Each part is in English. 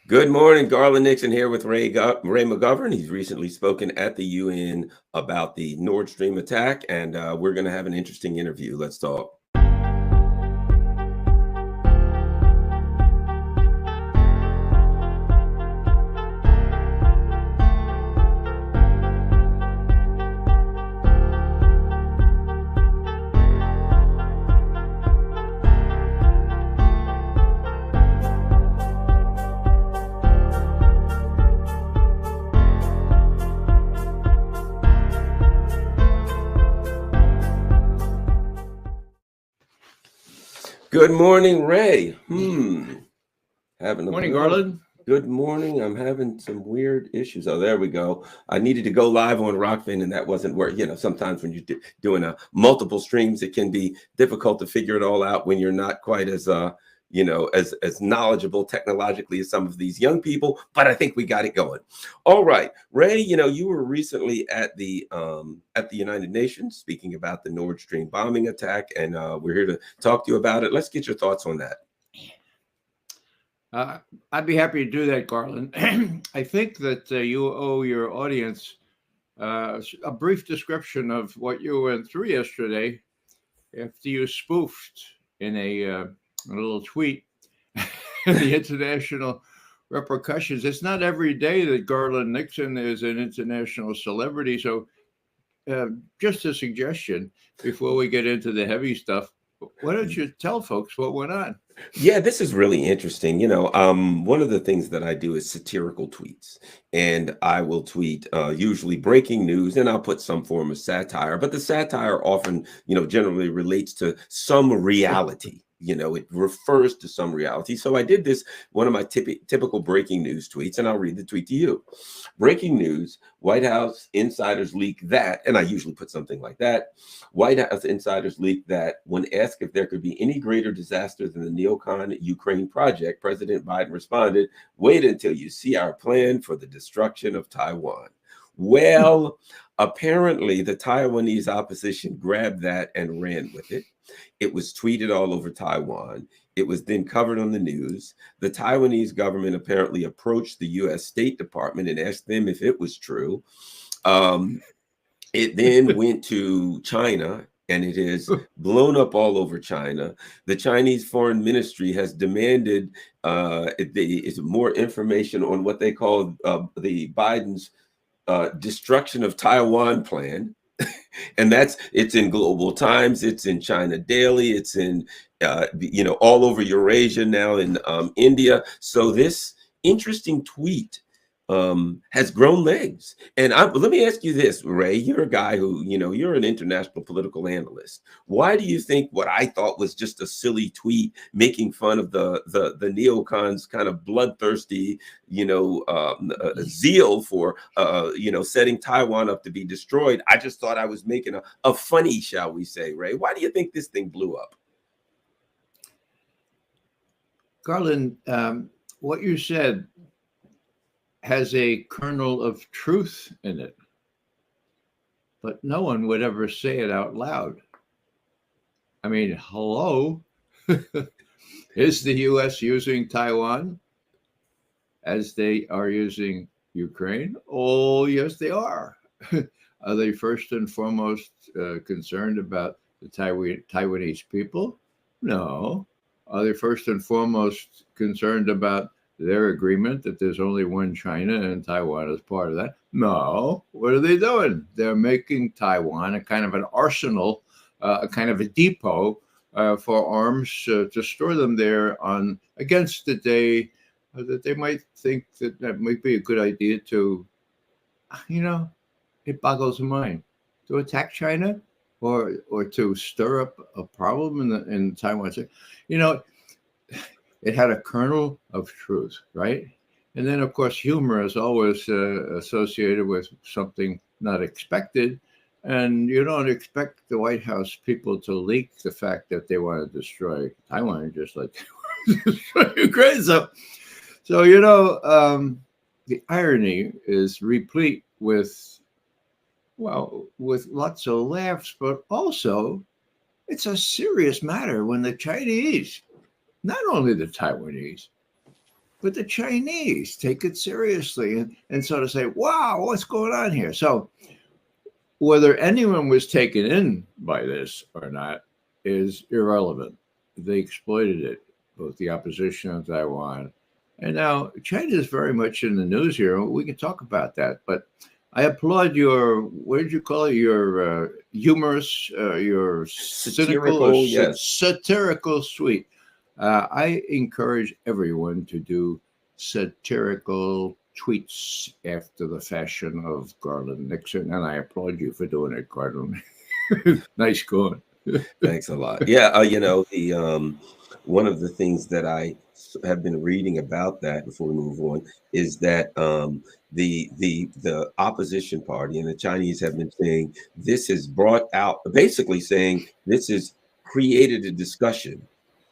Good morning, Garland Nixon here with Ray McGovern. He's recently spoken at the UN about the Nord Stream attack, and we're going to have an interesting interview. Let's talk. Good morning, Ray. Morning, Garland. Good morning. I'm having some weird issues. Oh, there we go. I needed to go live on Rockfin, and that wasn't where, sometimes when you're doing multiple streams, it can be difficult to figure it all out when you're not quite as as knowledgeable technologically as some of these young people, but I think we got it going. All right, Ray, you were recently at the United Nations speaking about the Nord Stream bombing attack, and we're here to talk to you about it. Let's get your thoughts on that. I'd be happy to do that, Garland. I think that you owe your audience a brief description of what you went through yesterday after you spoofed in a little tweet the international repercussions. It's not every day that Garland Nixon is an international celebrity. So just a suggestion before we get into the heavy stuff, why don't you tell folks what went on? Yeah, this is really interesting. One of the things that I do is satirical tweets, and I will tweet usually breaking news, and I'll put some form of satire, but the satire often, generally relates to some reality. It refers to some reality. So I did this, one of my typical breaking news tweets, and I'll read the tweet to you. Breaking news, White House insiders leak that, and I usually put something like that. White House insiders leak that when asked if there could be any greater disaster than the neocon Ukraine project, President Biden responded, "Wait until you see our plan for the destruction of Taiwan." Well, apparently the Taiwanese opposition grabbed that and ran with it. It was tweeted all over Taiwan. It was then covered on the news. The Taiwanese government apparently approached the U.S. State Department and asked them if it was true. It then went to China, and it is blown up all over China. The Chinese Foreign Ministry has demanded more information on what they call the Biden's destruction of Taiwan plan. And it's in Global Times, it's in China Daily, it's in all over Eurasia now, in India. So this interesting tweet has grown legs. And let me ask you this, Ray. You're a guy who, you're an international political analyst. Why do you think what I thought was just a silly tweet making fun of the neocons' kind of bloodthirsty, zeal for, setting Taiwan up to be destroyed? I just thought I was making a funny, shall we say, Ray. Why do you think this thing blew up? Garland, what you said has a kernel of truth in it, but no one would ever say it out loud. I mean, hello, is the U.S. using Taiwan as they are using Ukraine? Oh, yes, they are. Are they first and foremost concerned about the Taiwanese people? No. Are they first and foremost concerned about their agreement that there's only one China and Taiwan is part of that? No. What are they doing? They're making Taiwan a kind of an arsenal, a kind of a depot for arms to store them there against the day that they might think that might be a good idea to, it boggles the mind, to attack China or to stir up a problem in Taiwan. It had a kernel of truth, right? And then, of course, humor is always associated with something not expected. And you don't expect the White House people to leak the fact that they want to destroy Taiwan, just like they want to destroy Ukraine. So the irony is replete with lots of laughs, but also it's a serious matter when the Chinese, not only the Taiwanese, but the Chinese take it seriously and sort of say, wow, what's going on here? So whether anyone was taken in by this or not is irrelevant. They exploited it, both the opposition on Taiwan. And now China is very much in the news here. We can talk about that. But I applaud your, what did you call it? Your humorous, your Satirical, yes. satirical suite. I encourage everyone to do satirical tweets after the fashion of Garland Nixon, and I applaud you for doing it, Garland. Nice going. Thanks a lot. Yeah, the one of the things that I have been reading about that before we move on is that the opposition party and the Chinese have been saying this has brought out, basically saying this has created a discussion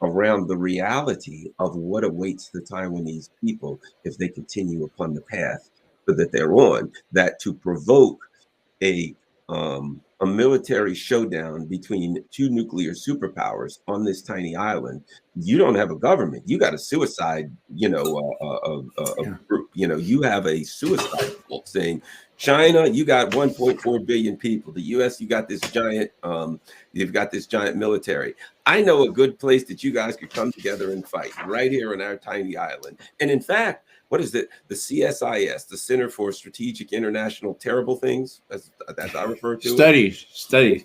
around the reality of what awaits the Taiwanese people if they continue upon the path that they're on, that to provoke a military showdown between two nuclear superpowers on this tiny island, you don't have a government. You got a suicide, group. You have a suicide cult saying, China, you got 1.4 billion people. The U.S., you got this giant, you've got this giant military. I know a good place that you guys could come together and fight right here on our tiny island. And in fact, what is it? The CSIS, the Center for Strategic International Terrible Things, as I refer to Studies.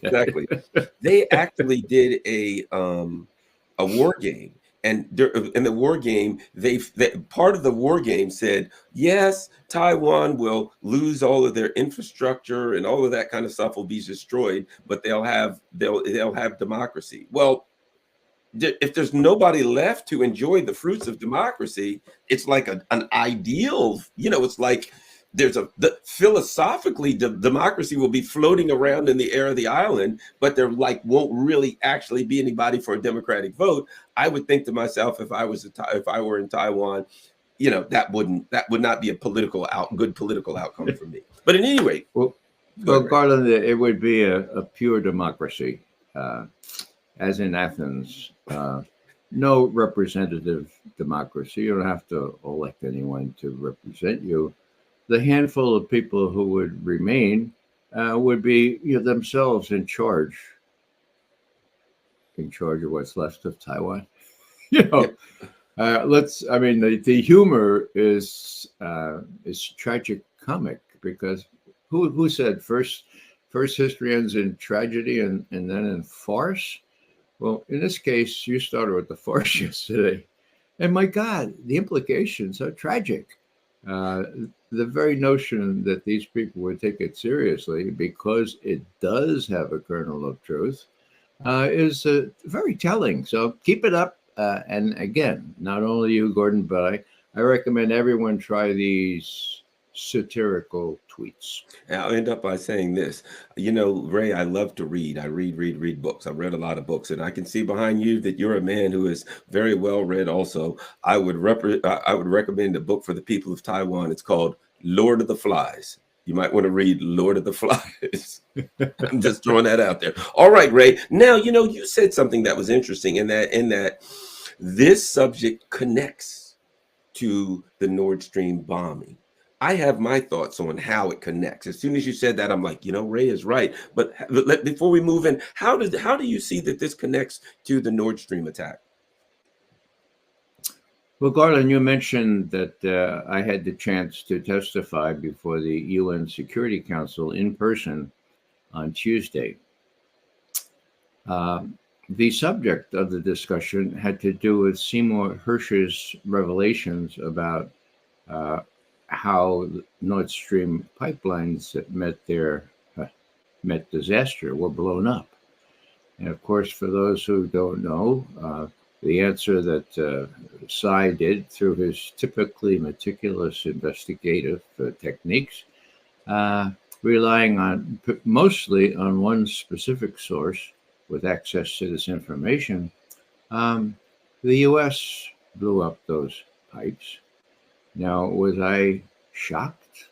Exactly. They actually did a war game. And in the war game, part of the war game said, yes, Taiwan will lose all of their infrastructure and all of that kind of stuff will be destroyed, but they'll have democracy. Well, if there's nobody left to enjoy the fruits of democracy, it's like an ideal, it's like philosophically democracy will be floating around in the air of the island, but there won't really actually be anybody for a democratic vote. I would think to myself, if I were in Taiwan, that would not be a good political outcome for me. But at any rate, well, Garland, it would be a pure democracy. As in Athens, no representative democracy. You don't have to elect anyone to represent you. The handful of people who would remain would be themselves in charge of what's left of Taiwan. The humor is tragic comic, because who said first history ends in tragedy and then in farce? Well, in this case, you started with the farce yesterday. And my God, the implications are tragic. The very notion that these people would take it seriously because it does have a kernel of truth is very telling. So keep it up. And again, not only you, Gordon, but I recommend everyone try these satirical tweets. I'll end up by saying this. Ray, I love to read. I read books. I've read a lot of books, and I can see behind you that you're a man who is very well read also. I would recommend a book for the people of Taiwan. It's called Lord of the Flies. You might want to read Lord of the Flies. I'm just throwing that out there. All right, Ray. Now, you said something that was interesting in that this subject connects to the Nord Stream bombing. I have my thoughts on how it connects. As soon as you said that, I'm like, Ray is right. But before we move in, how do you see that this connects to the Nord Stream attack? Well, Garland, you mentioned that I had the chance to testify before the UN Security Council in person on Tuesday. The subject of the discussion had to do with Seymour Hersh's revelations about how Nord Stream pipelines that met disaster were blown up. And of course, for those who don't know, the answer that Sy did through his typically meticulous investigative techniques, relying mostly on one specific source with access to this information, the U.S. blew up those pipes. Now, was I shocked,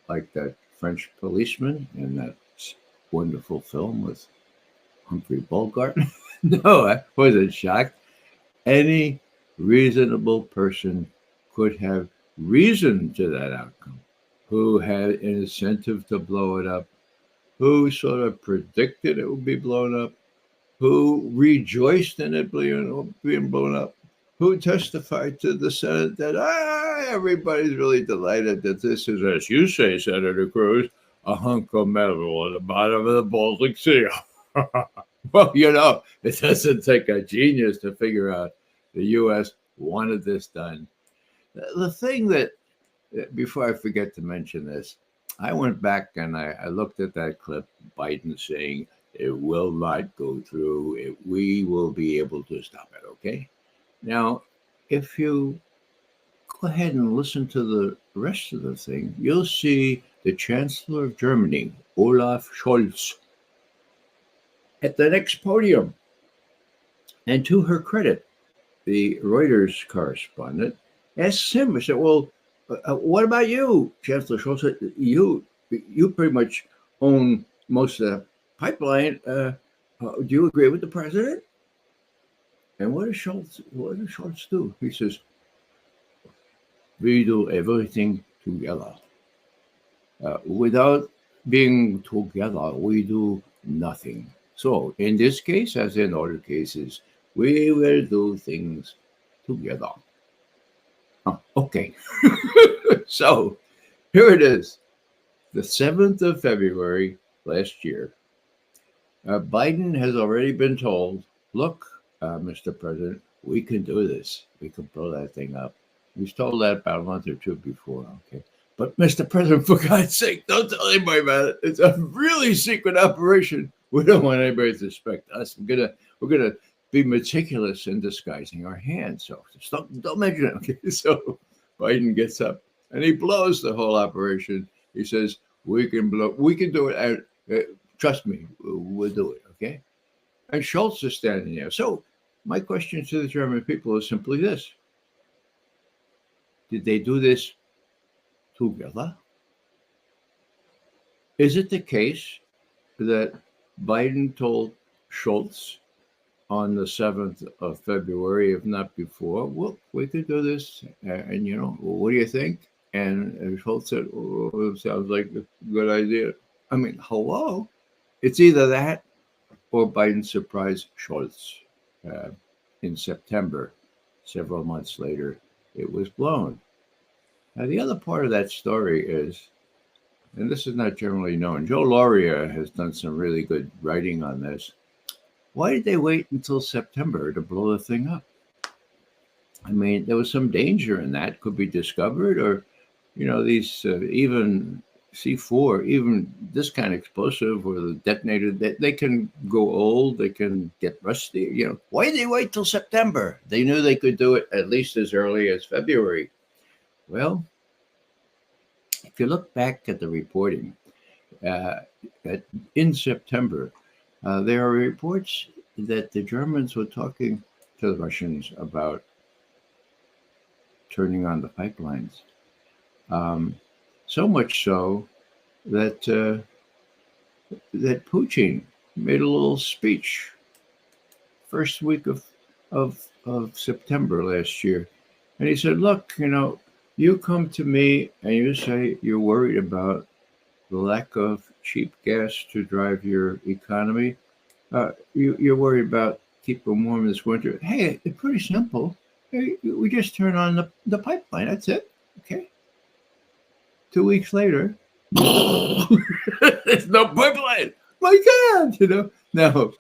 like that French policeman in that wonderful film with Humphrey Bogart? No, I wasn't shocked. Any reasonable person could have reason to that outcome, who had an incentive to blow it up, who sort of predicted it would be blown up, who rejoiced in it being blown up, who testified to the Senate that everybody's really delighted that this is, as you say, Senator Cruz, a hunk of metal at the bottom of the Baltic Sea. Well, it doesn't take a genius to figure out the U.S. wanted this done. The thing that, before I forget to mention this, I went back and I looked at that clip, Biden saying, it will not go through. We will be able to stop it, okay? Now, if you go ahead and listen to the rest of the thing, you'll see the Chancellor of Germany, Olaf Scholz, at the next podium. And to her credit, the Reuters correspondent asked him, I said, well, what about you, Chancellor Scholz? You pretty much own most of the pipeline. Do you agree with the president? And what does Scholz do? He says, we do everything together. Without being together, we do nothing. So in this case, as in other cases, we will do things together. Oh, okay. So here it is, the 7th of February last year. Biden has already been told, look, Mr. President, we can do this. We can blow that thing up. He was told that about a month or two before. Okay. But Mr. President, for God's sake, don't tell anybody about it. It's a really secret operation. We don't want anybody to suspect us. We're gonna be meticulous in disguising our hands. So just don't mention it. Okay. So Biden gets up and he blows the whole operation. He says, we can do it. Trust me, we'll do it. Okay. And Scholz is standing there. So my question to the German people is simply this. Did they do this together? Is it the case that Biden told Scholz on the 7th of February, if not before, well, we could do this, and what do you think? And Scholz said, oh, it sounds like a good idea. I mean, hello? It's either that or Biden surprised Scholz in September. Several months later, it was blown. Now, the other part of that story is, and this is not generally known, Joe Lauria has done some really good writing on this. Why did they wait until September to blow the thing up? I mean, there was some danger in that, could be discovered, or, these even C4, even this kind of explosive or the detonator, they can go old, they can get rusty. Why did they wait till September? They knew they could do it at least as early as February. Well, if you look back at the reporting, in September, there are reports that the Germans were talking to the Russians about turning on the pipelines. So much so that that Putin made a little speech first week of September last year, and he said, "Look, you come to me and you say you're worried about the lack of cheap gas to drive your economy. You're worried about keeping warm this winter. Hey, it's pretty simple. Hey, we just turn on the pipeline. That's it. Okay." 2 weeks later, there's no pipeline. My God, Now,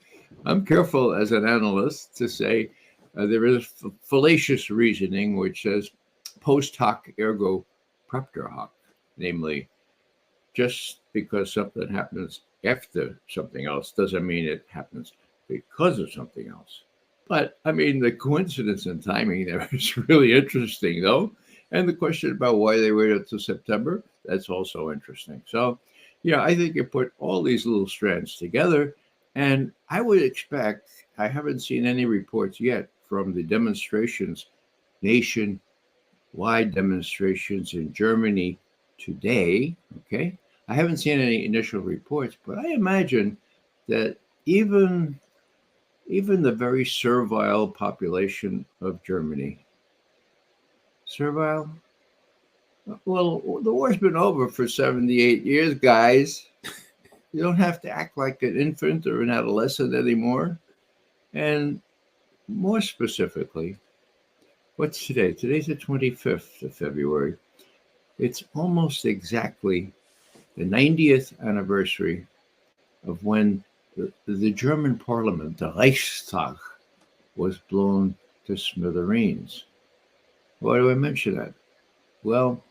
I'm careful as an analyst to say there is fallacious reasoning which says post hoc ergo propter hoc, namely, just because something happens after something else doesn't mean it happens because of something else. But I mean, the coincidence and timing there is really interesting, though. And the question about why they waited until September, that's also interesting. So, I think you put all these little strands together, and I would expect, I haven't seen any reports yet from the demonstrations, nationwide demonstrations in Germany today, okay? I haven't seen any initial reports, but I imagine that even the very servile population of Germany Servile? Well, the war's been over for 78 years, guys. You don't have to act like an infant or an adolescent anymore. And more specifically, what's today? Today's the 25th of February. It's almost exactly the 90th anniversary of when the German parliament, the Reichstag, was blown to smithereens. Why do I mention that? Well,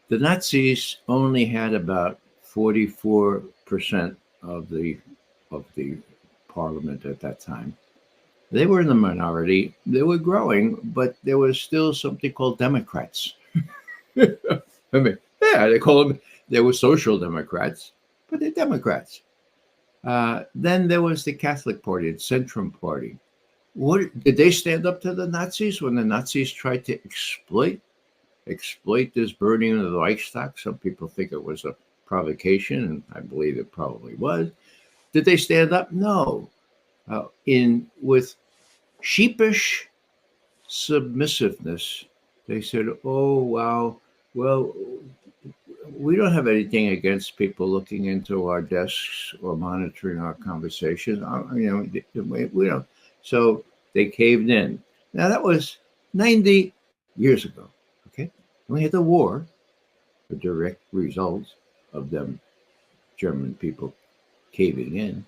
the Nazis only had about 44% of the parliament at that time. They were in the minority. They were growing, but there was still something called Democrats. I mean, yeah, they call them. They were social Democrats, but they're Democrats. Then there was the Catholic Party, the Centrum Party. What did they stand up to the Nazis when the Nazis tried to exploit this burning of the Reichstag? Some people think it was a provocation, and I believe it probably was. Did they stand up? No. With sheepish submissiveness, they said, "Oh wow, well, we don't have anything against people looking into our desks or monitoring our conversations. We don't." So they caved in. Now that was 90 years ago. Okay, we had the war, the direct result of them German people caving in,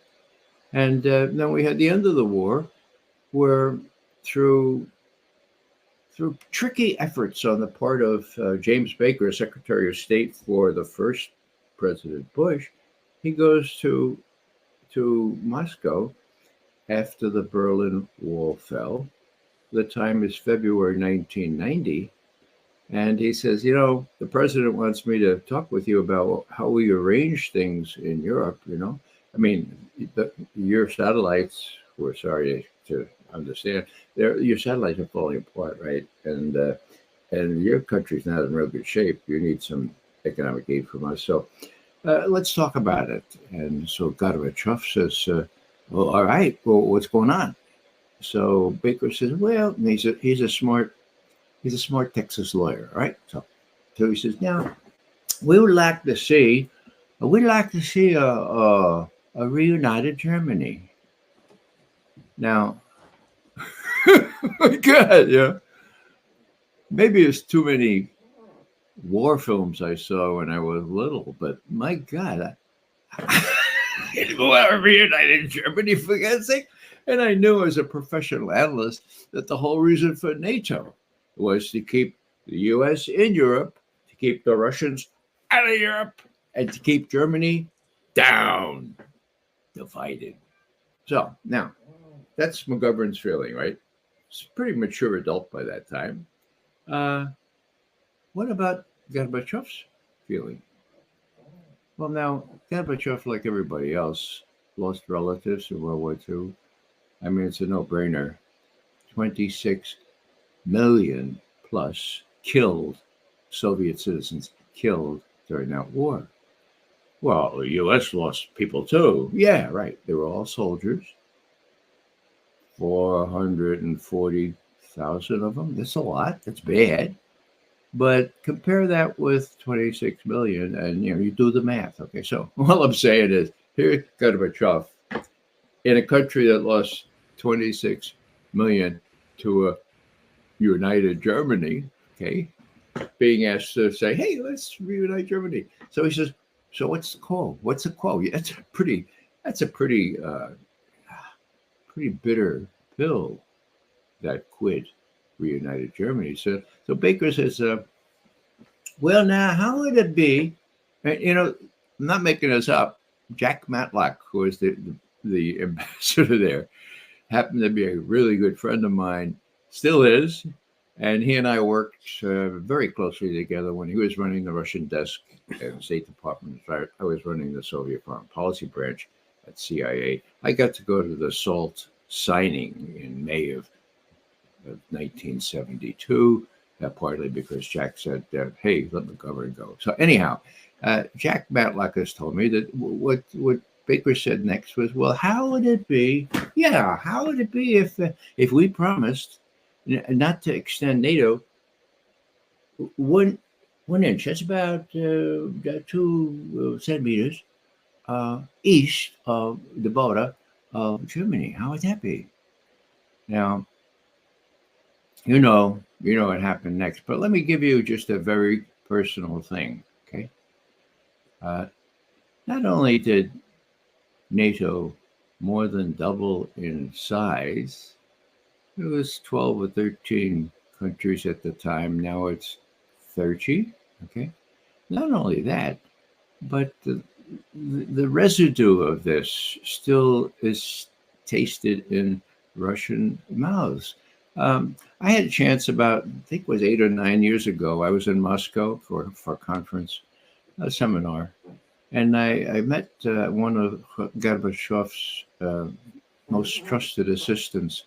and then we had the end of the war, where through tricky efforts on the part of James Baker, Secretary of State for the first President Bush, he goes to Moscow after the Berlin Wall fell. The time is February 1990. And he says, the president wants me to talk with you about how we arrange things in Europe, I mean, your satellites, we're sorry to understand, your satellites are falling apart, right? And your country's not in real good shape. You need some economic aid from us. So let's talk about it. And so Gorbachev says, well, all right, well, what's going on? So Baker says, well, he's a smart Texas lawyer, right? So he says, now we'd like to see a reunited Germany. Now, my God, yeah. Maybe it's too many war films I saw when I was little, but my God, I want to reunite Germany, for God's sake. And I knew as a professional analyst that the whole reason for NATO was to keep the U.S. in Europe, to keep the Russians out of Europe, and to keep Germany down, divided. So now, that's McGovern's feeling, right? He's a pretty mature adult by that time. What about Gorbachev's feeling? Well, now, Gorbachev, like everybody else, lost relatives in World War II. I mean, it's a no-brainer. 26 million plus killed, Soviet citizens killed during that war. Well, the U.S. lost people too. Yeah, right. They were all soldiers. 440,000 of them. That's a lot. That's bad. But compare that with 26 million and, you do the math. Okay, so all I'm saying is, here Gorbachev, in a country that lost 26 million to a united Germany, okay, being asked to say, hey, let's reunite Germany. So he says, so what's the call? What's the call? Yeah, that's a pretty bitter pill, that quid reunited Germany. So Baker says, well, now, how would it be? I'm not making this up. Jack Matlock, who was the ambassador there, happened to be a really good friend of mine, still is. And he and I worked very closely together when he was running the Russian desk at the State Department. I was running the Soviet Foreign Policy branch at CIA. I got to go to the SALT signing in May of 1972, partly because Jack said, hey, let McGovern go. So anyhow, Jack Matlock has told me that what Baker said next was, well, how would it be? Yeah, how would it be if we promised not to extend NATO 1 inch. That's about 2 centimeters east of the border of Germany. How would that be? Now, what happened next. But let me give you just a very personal thing. Okay. Uh, Not only did NATO more than double in size, it was 12 or 13 countries at the time. Now it's 30. Okay. Not only that, but the residue of this still is tasted in Russian mouths. I had a chance about, I think it was 8 or 9 years ago. I was in Moscow for a conference, a seminar, and I met one of Gorbachev's most trusted assistants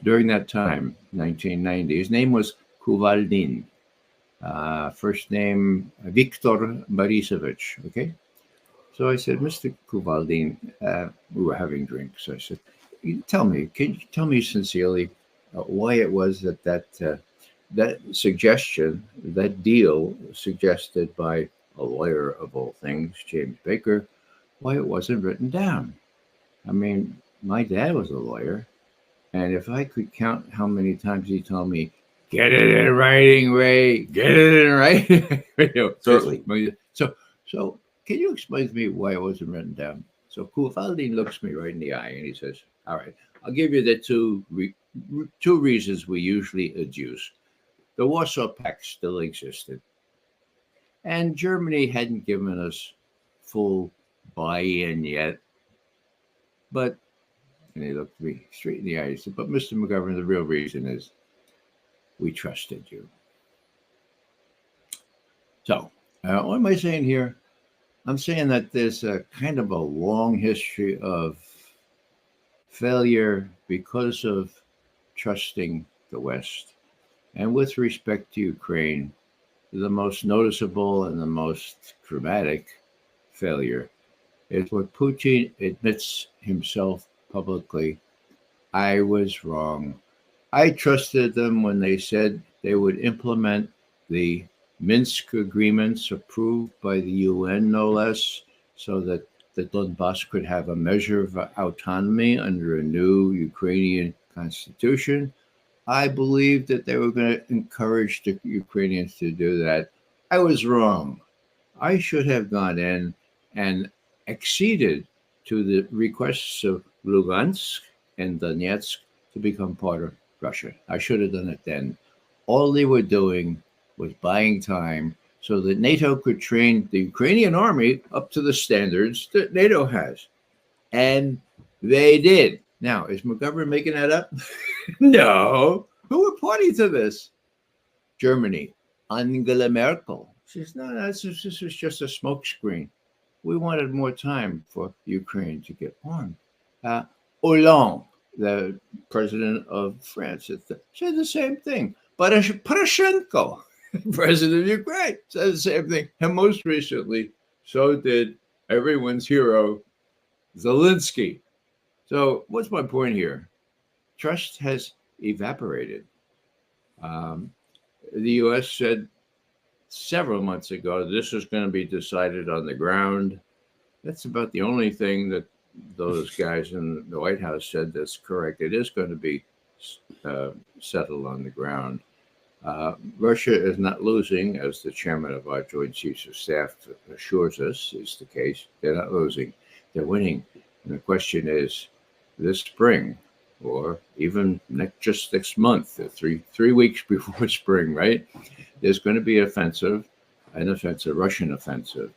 during that time, 1990. His name was Kuvaldin. First name Viktor Borisovich. Okay. So I said, Mr. Kuvaldin, we were having drinks. I said, can you tell me sincerely why it was that suggestion, that deal suggested by a lawyer of all things, James Baker, why it wasn't written down? I mean, my dad was a lawyer, and if I could count how many times he told me, get it in writing, Ray, get it in writing. Certainly. So can you explain to me why it wasn't written down? So Kuvaldin looks me right in the eye and he says, all right, I'll give you the two reasons we usually adduce. The Warsaw Pact still existed, and Germany hadn't given us full buy-in yet. But, and he looked me straight in the eye and said, but Mr. McGovern, the real reason is we trusted you. So, what am I saying here? I'm saying that there's a kind of a long history of failure because of trusting the West. And with respect to Ukraine, the most noticeable and the most dramatic failure is what Putin admits himself publicly. I was wrong. I trusted them when they said they would implement the Minsk agreements approved by the UN, no less, so that the Donbass could have a measure of autonomy under a new Ukrainian constitution. I believed that they were going to encourage the Ukrainians to do that. I was wrong. I should have gone in and acceded to the requests of Lugansk and Donetsk to become part of Russia. I should have done it then. All they were doing was buying time so that NATO could train the Ukrainian army up to the standards that NATO has. And they did. Now, is McGovern making that up? No. Who were party to this? Germany. Angela Merkel. She says, no, this was just a smokescreen. We wanted more time for Ukraine to get armed. Hollande, the president of France, said the same thing. But Poroshenko, president of Ukraine, said the same thing. And most recently, so did everyone's hero, Zelensky. So what's my point here? Trust has evaporated. The U.S. said several months ago this is going to be decided on the ground. That's about the only thing that those guys in the White House said that's correct. It is going to be settled on the ground. Russia is not losing, as the chairman of our Joint Chiefs of Staff assures us is the case. They're not losing. They're winning. And the question is, this spring, or even just next month, three weeks before spring, right? There's going to be an Russian offensive.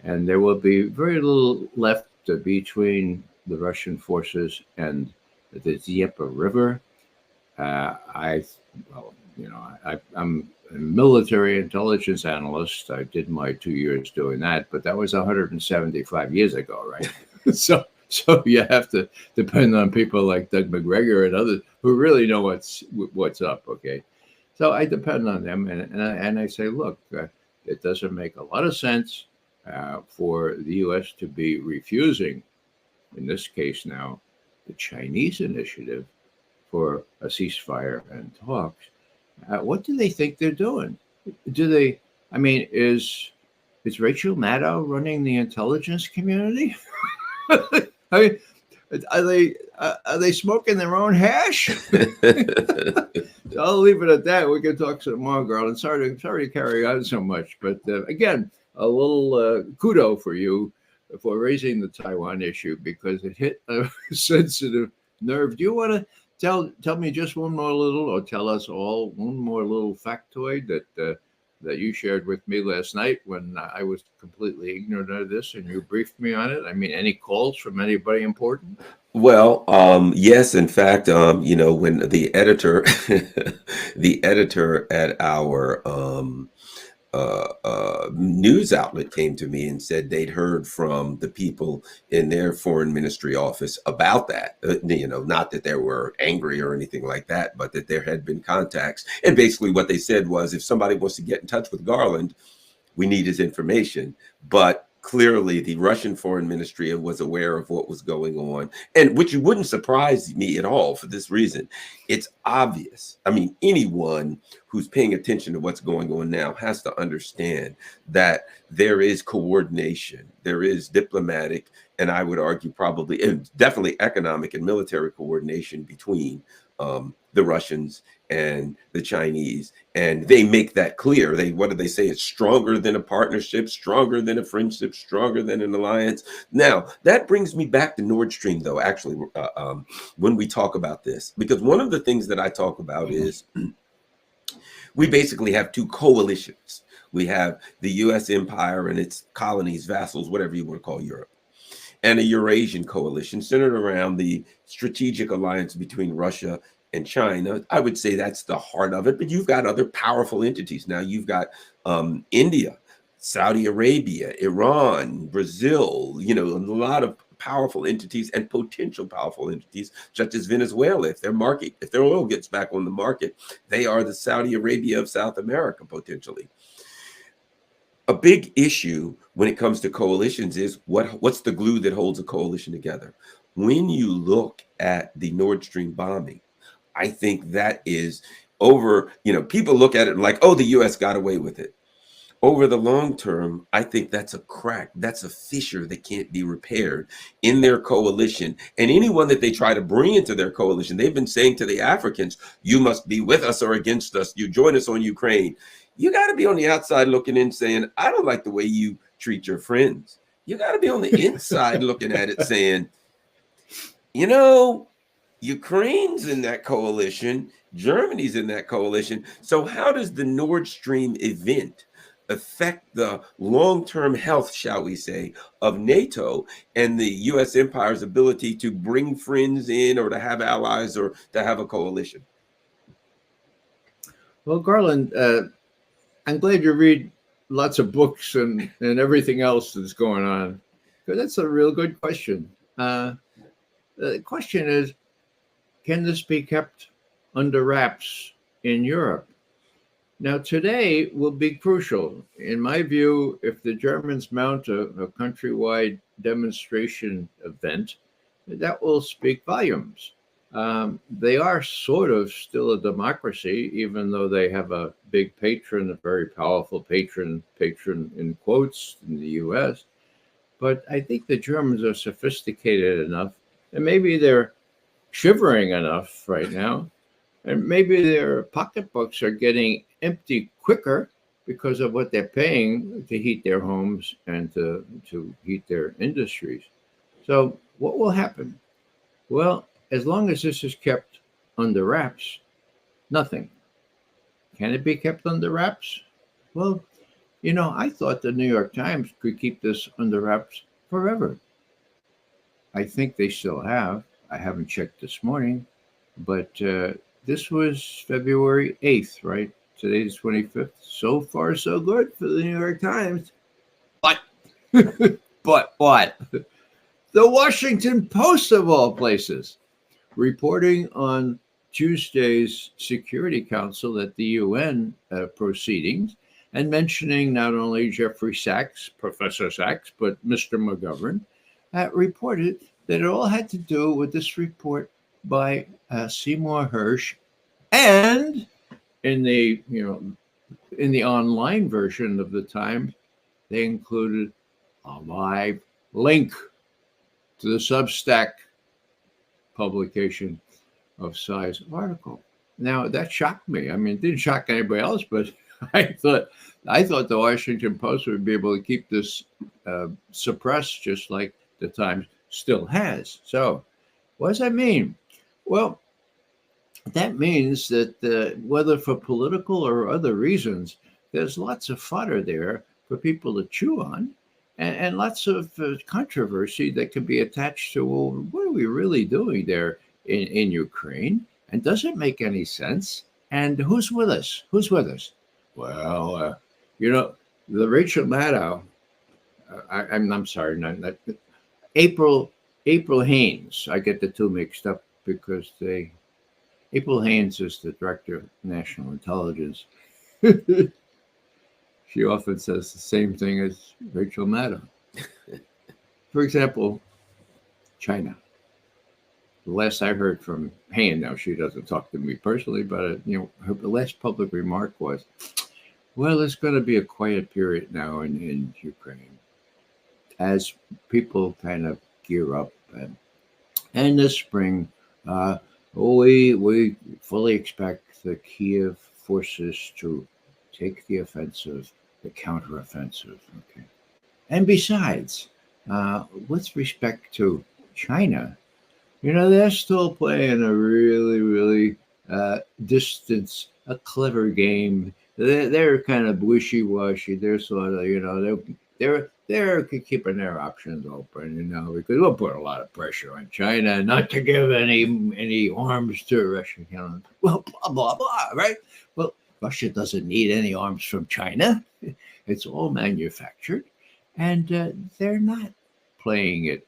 And there will be very little left between the Russian forces and the Dnieper River. I'm a military intelligence analyst. I did my 2 years doing that, but that was 175 years ago, right? So you have to depend on people like Doug McGregor and others who really know what's up. Okay, so I depend on them, and I say, look, it doesn't make a lot of sense for the U.S. to be refusing, in this case now, the Chinese initiative for a ceasefire and talks. What do they think they're doing? Do they? I mean, is Rachel Maddow running the intelligence community? I mean, are they smoking their own hash? I'll leave it at that. We can talk some more, girl. And sorry to carry on so much, but again, a little kudo for you for raising the Taiwan issue, because it hit a sensitive nerve. Do you want to tell me just one more little, or tell us all one more little factoid that you shared with me last night when I was completely ignorant of this and you briefed me on it? I mean, any calls from anybody important? Well, yes, in fact, when the editor, the editor at our news outlet came to me and said they'd heard from the people in their foreign ministry office about that. Not that they were angry or anything like that, but that there had been contacts. And basically what they said was, if somebody wants to get in touch with Garland, we need his information. But clearly the Russian foreign ministry was aware of what was going on, and which wouldn't surprise me at all for this reason. It's obvious. I mean, anyone who's paying attention to what's going on now has to understand that there is coordination, there is diplomatic, and I would argue probably, and definitely economic and military coordination between the Russians and the Chinese. And they make that clear. What do they say? It's stronger than a partnership, stronger than a friendship, stronger than an alliance. Now, that brings me back to Nord Stream, though, actually, when we talk about this, because one of the things that I talk about is we basically have two coalitions. We have the U.S. empire and its colonies, vassals, whatever you want to call Europe, and a Eurasian coalition centered around the strategic alliance between Russia and China. I would say that's the heart of it, but you've got other powerful entities. Now you've got India, Saudi Arabia, Iran, Brazil, a lot of powerful entities and potential powerful entities, such as Venezuela. If their oil gets back on the market, they are the Saudi Arabia of South America, potentially. A big issue when it comes to coalitions is what's the glue that holds a coalition together? When you look at the Nord Stream bombing, I think that is over, people look at it like, oh, the U.S. got away with it. Over the long term, I think that's a crack. That's a fissure that can't be repaired in their coalition. And anyone that they try to bring into their coalition, they've been saying to the Africans, you must be with us or against us. You join us on Ukraine. You got to be on the outside looking in saying, I don't like the way you treat your friends. You got to be on the inside looking at it saying, Ukraine's in that coalition, Germany's in that coalition. So how does the Nord Stream event affect the long-term health, shall we say, of NATO and the U.S. empire's ability to bring friends in or to have allies or to have a coalition? Well, Garland, I'm glad you read lots of books and everything else that's going on, because that's a real good question. The question is, can this be kept under wraps in Europe? Now, today will be crucial. In my view, if the Germans mount a countrywide demonstration event, that will speak volumes. They are sort of still a democracy, even though they have a big patron, a very powerful patron in quotes, in the U.S. But I think the Germans are sophisticated enough, and maybe they're shivering enough right now, and maybe their pocketbooks are getting empty quicker because of what they're paying to heat their homes and to heat their industries. So what will happen? Well, as long as this is kept under wraps, nothing. Can it be kept under wraps? Well, I thought the New York Times could keep this under wraps forever. I think they still have. I haven't checked this morning, but this was February 8th, right? Today's 25th. So far, so good for the New York Times. But, but what? The Washington Post, of all places, reporting on Tuesday's Security Council at the UN proceedings, and mentioning not only Jeffrey Sachs, Professor Sachs, but Mr. McGovern, reported that it all had to do with this report by Seymour Hersh, and in the in the online version of the Times, they included a live link to the Substack publication of Cy's article. Now that shocked me. I mean, it didn't shock anybody else, but I thought the Washington Post would be able to keep this suppressed, just like the Times still has. So, what does that mean? Well, that means that whether for political or other reasons, there's lots of fodder there for people to chew on, and lots of controversy that can be attached to, well, what are we really doing there in Ukraine? And does it make any sense? And who's with us? Who's with us? Well, the Rachel Maddow, I'm sorry, not April Haynes. I get the two mixed up because April Haynes is the director of national intelligence. She often says the same thing as Rachel Maddow. For example, China. The last I heard from Haynes, now she doesn't talk to me personally, but her last public remark was, "Well, it's going to be a quiet period now in Ukraine as people kind of gear up, and this spring, we fully expect the Kiev forces to take the offensive, the counteroffensive." Okay, and besides, with respect to China, they're still playing a really, really a clever game. They're kind of wishy-washy. They're sort of, they're keeping their options open, because we'll put a lot of pressure on China not to give any arms to Russia. Well, blah blah blah, right? Well, Russia doesn't need any arms from China. It's all manufactured, and they're not playing it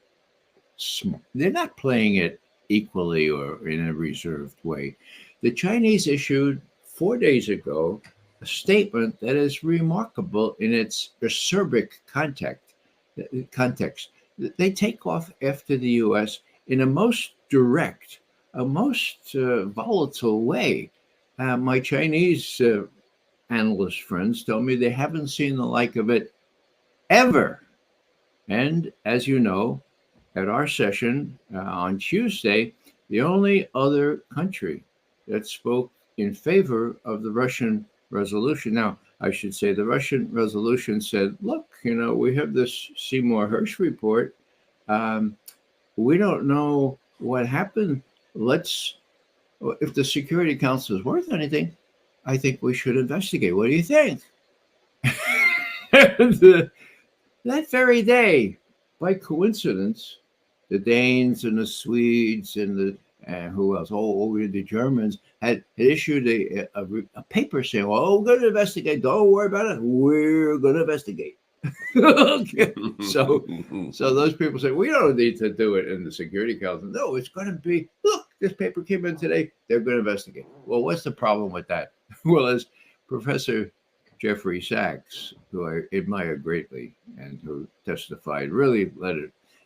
smart. They're not playing it equally or in a reserved way. The Chinese issued 4 days ago a statement that is remarkable in its acerbic context. They take off after the U.S. in a most direct, a most volatile way. My Chinese analyst friends tell me they haven't seen the like of it ever. And as you know, at our session on Tuesday, the only other country that spoke in favor of the Russian resolution. Now, I should say the Russian resolution said, look, we have this Seymour Hersh report. We don't know what happened. If the Security Council is worth anything, I think we should investigate. What do you think? That very day, by coincidence, the Danes and the Swedes and who else? The Germans had issued a paper saying, "Well, we're going to investigate. Don't worry about it. We're going to investigate." Okay. So those people say, we don't need to do it in the Security Council. No, it's going to be, look, this paper came in today. They're going to investigate. Well, what's the problem with that? Well, as Professor Jeffrey Sachs, who I admire greatly and who testified, really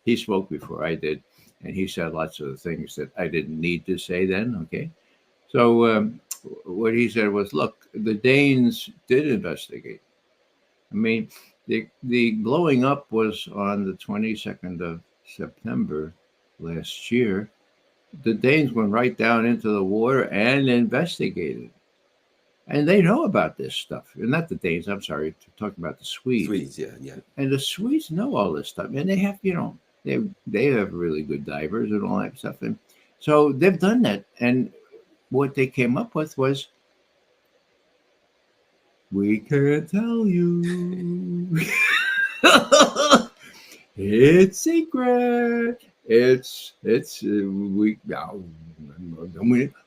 he spoke before I did, and he said lots of the things that I didn't need to say then, okay? So what he said was, look, the Danes did investigate. I mean, the blowing up was on the 22nd of September last year. The Danes went right down into the water and investigated. And they know about this stuff. And not the Danes, I'm sorry, talking about the Swedes. Swedes, yeah. And the Swedes know all this stuff. And they have, they have really good divers and all that stuff. And so they've done that. And what they came up with was, we can't tell you. It's secret.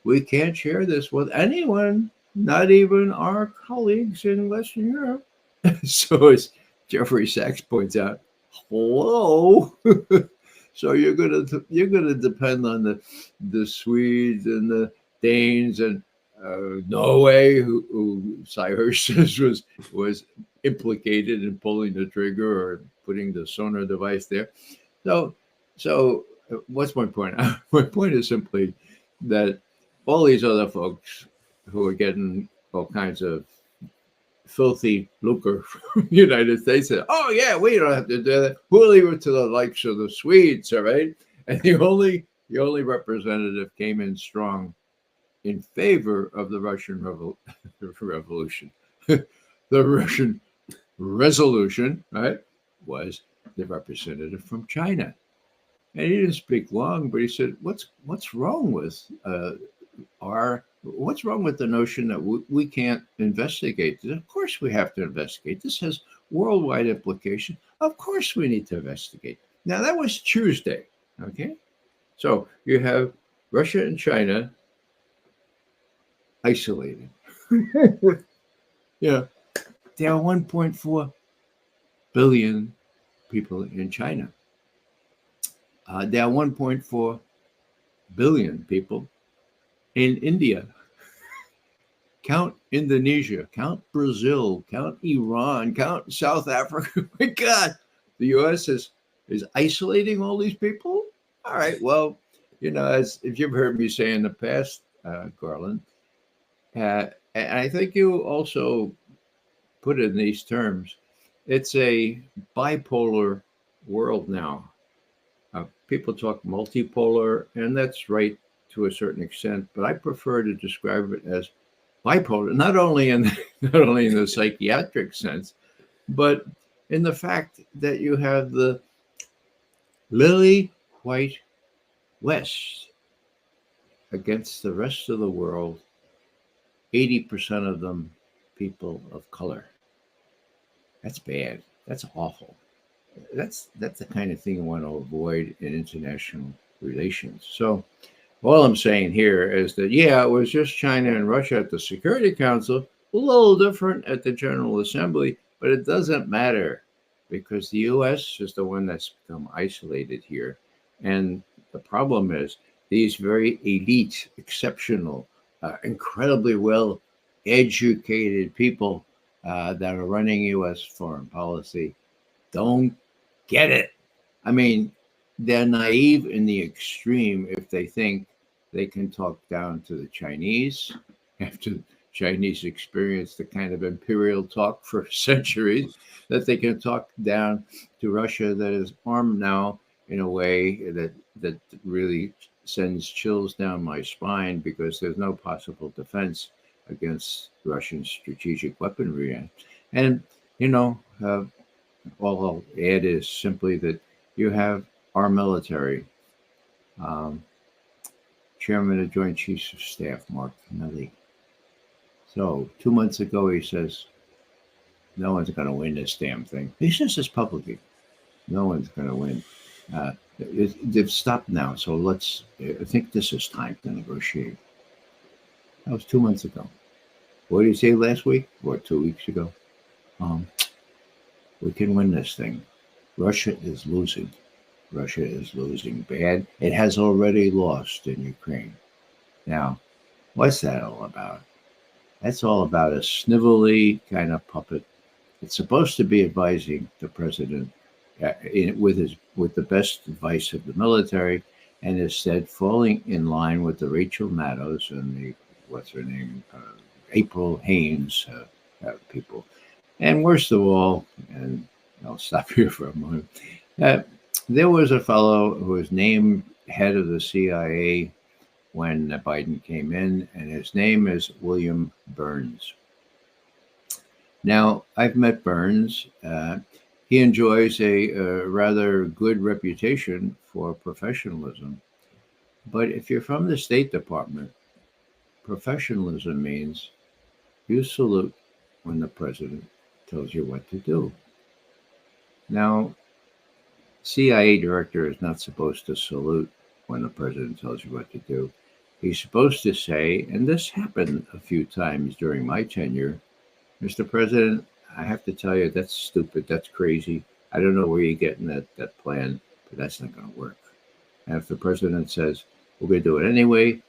We can't share this with anyone, not even our colleagues in Western Europe. So as Jeffrey Sachs points out, hello. So you're gonna depend on the Swedes and the Danes and Norway, who Cy Hersh says was implicated in pulling the trigger or putting the sonar device there. So what's my point? My point is simply that all these other folks who are getting all kinds of filthy lucre from the United States said, oh, yeah, we don't have to do that. We'll leave it to the likes of the Swedes, all right? And the only representative came in strong in favor of the Russian revolution. The Russian resolution, right, was the representative from China. And he didn't speak long, but he said, what's wrong with what's wrong with the notion that we can't investigate this? Of course we have to investigate. This has worldwide implication. Of course we need to investigate. Now, that was Tuesday, okay? So you have Russia and China isolated. Yeah, there are 1.4 billion people in China. There are 1.4 billion people in India. Count Indonesia, count Brazil, count Iran, count South Africa. My God, the U.S. is isolating all these people? All right, well, as if you've heard me say in the past, Garland, and I think you also put it in these terms, it's a bipolar world now. People talk multipolar, and that's right to a certain extent, but I prefer to describe it as bipolar, not only in the psychiatric sense, but in the fact that you have the lily white West against the rest of the world, 80% of them people of color. That's bad. That's awful. That's the kind of thing you want to avoid in international relations. So all I'm saying here is that, yeah, it was just China and Russia at the Security Council, a little different at the General Assembly, but it doesn't matter because the U.S. is the one that's become isolated here. And the problem is these very elite, exceptional, incredibly well educated people that are running U.S. foreign policy don't get it. I mean, they're naive in the extreme if they think they can talk down to the Chinese after the Chinese experienced the kind of imperial talk for centuries, that they can talk down to Russia that is armed now in a way that really sends chills down my spine because there's no possible defense against Russian strategic weaponry. And, all I'll add is simply that you have our military, Chairman of Joint Chiefs of Staff, Mark Milley. So 2 months ago, he says, no one's going to win this damn thing. He says this publicly. No one's going to win. They've stopped now, so I think this is time to negotiate. That was 2 months ago. What did he say last week or 2 weeks ago? We can win this thing. Russia is losing. Russia is losing bad. It has already lost in Ukraine. Now, what's that all about? That's all about a snivelly kind of puppet. It's supposed to be advising the president with the best advice of the military, and instead falling in line with the Rachel Maddows and the, what's her name, April Haynes people. And worst of all, and I'll stop here for a moment, there was a fellow who was named head of the CIA when Biden came in, and his name is William Burns. Now, I've met Burns. He enjoys a rather good reputation for professionalism. But if you're from the State Department, professionalism means you salute when the president tells you what to do. Now, CIA director is not supposed to salute when the president tells you what to do. He's supposed to say, and this happened a few times during my tenure, Mr. President, I have to tell you, that's stupid, that's crazy. I don't know where you're getting that plan, but that's not going to work. And if the president says, we're going to do it anyway,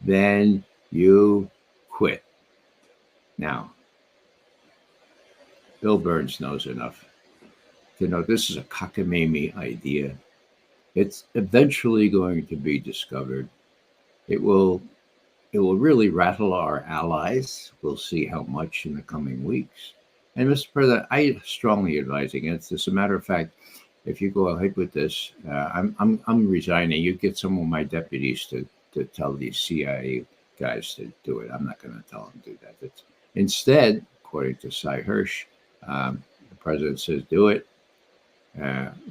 then you quit. Now, Bill Burns knows enough to know this is a cockamamie idea. It's eventually going to be discovered. It will really rattle our allies. We'll see how much in the coming weeks. And Mr. President, I strongly advise against this. As a matter of fact, if you go ahead with this, I'm resigning. You get some of my deputies to tell these CIA guys to do it. I'm not going to tell them to do that. Instead, according to Cy Hirsch, the president says do it.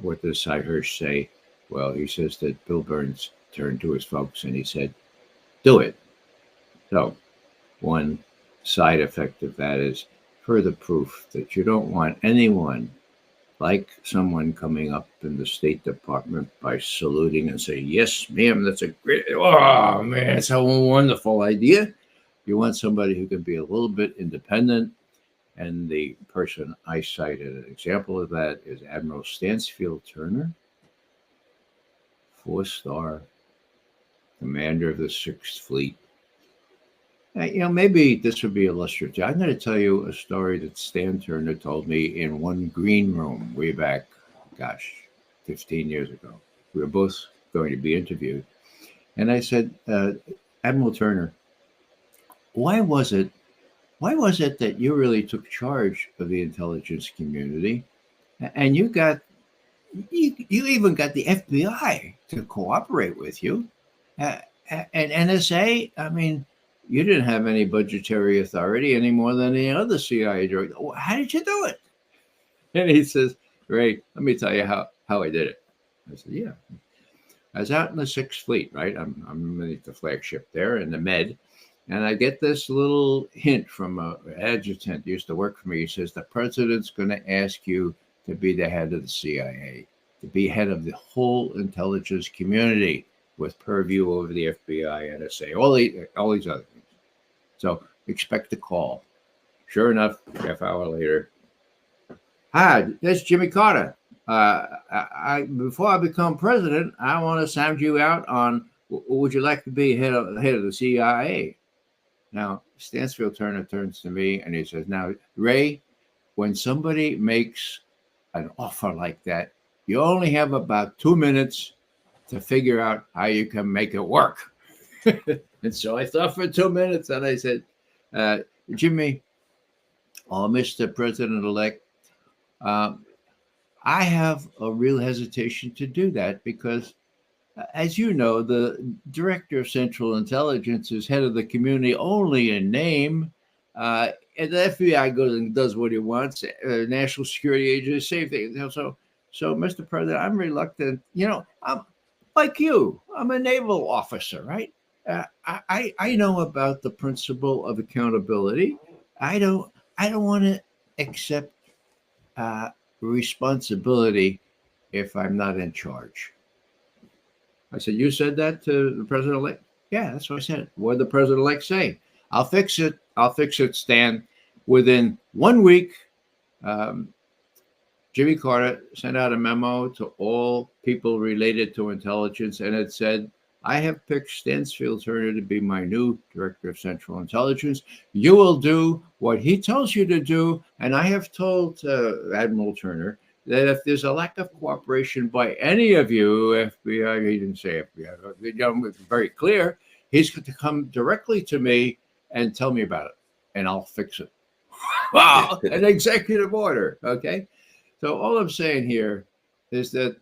What does Cy Hirsch say? Well, he says that Bill Burns turned to his folks and he said, do it. So one side effect of that is further proof that you don't want anyone like someone coming up in the State Department by saluting and saying, yes, ma'am, that's a great, oh, man, that's a wonderful idea. You want somebody who can be a little bit independent. And the person I cited an example of that is Admiral Stansfield Turner, 4-star commander of the 6th Fleet. Maybe this would be illustrative. I'm going to tell you a story that Stan Turner told me in one green room way back, 15 years ago. We were both going to be interviewed. And I said, Admiral Turner, why was it that you really took charge of the intelligence community? And you even got the FBI to cooperate with you. And NSA, I mean, you didn't have any budgetary authority any more than any other CIA director. How did you do it? And he says, Ray, let me tell you how I did it. I said, yeah. I was out in the 6th Fleet, right? I'm underneath the flagship there in the Med. And I get this little hint from an adjutant who used to work for me. He says, the president's going to ask you to be the head of the CIA, to be head of the whole intelligence community with purview over the FBI, NSA, all these other things. So expect a call. Sure enough, half hour later, hi, that's Jimmy Carter. Before I become president, I want to sound you out on, would you like to be head of the CIA? Now, Stansfield Turner turns to me and he says, now, Ray, when somebody makes an offer like that, you only have about 2 minutes to figure out how you can make it work. And so I thought for 2 minutes and I said, Jimmy, Mr. President-elect, I have a real hesitation to do that because, as you know, the Director of Central Intelligence is head of the community only in name. And the FBI goes and does what he wants. National Security Agency, same thing. So, Mr. President, I'm reluctant. I'm like you. I'm a naval officer, right? I know about the principle of accountability. I don't want to accept responsibility if I'm not in charge. I said, you said that to the president-elect? Yeah, that's what I said. What did the president-elect say? I'll fix it, Stan. Within 1 week, Jimmy Carter sent out a memo to all people related to intelligence, and it said, I have picked Stansfield Turner to be my new Director of Central Intelligence. You will do what he tells you to do, and I have told Admiral Turner that if there's a lack of cooperation by any of you, FBI, he didn't say FBI, it's very clear, he's going to come directly to me and tell me about it, and I'll fix it. Wow, an executive order, okay? So all I'm saying here is that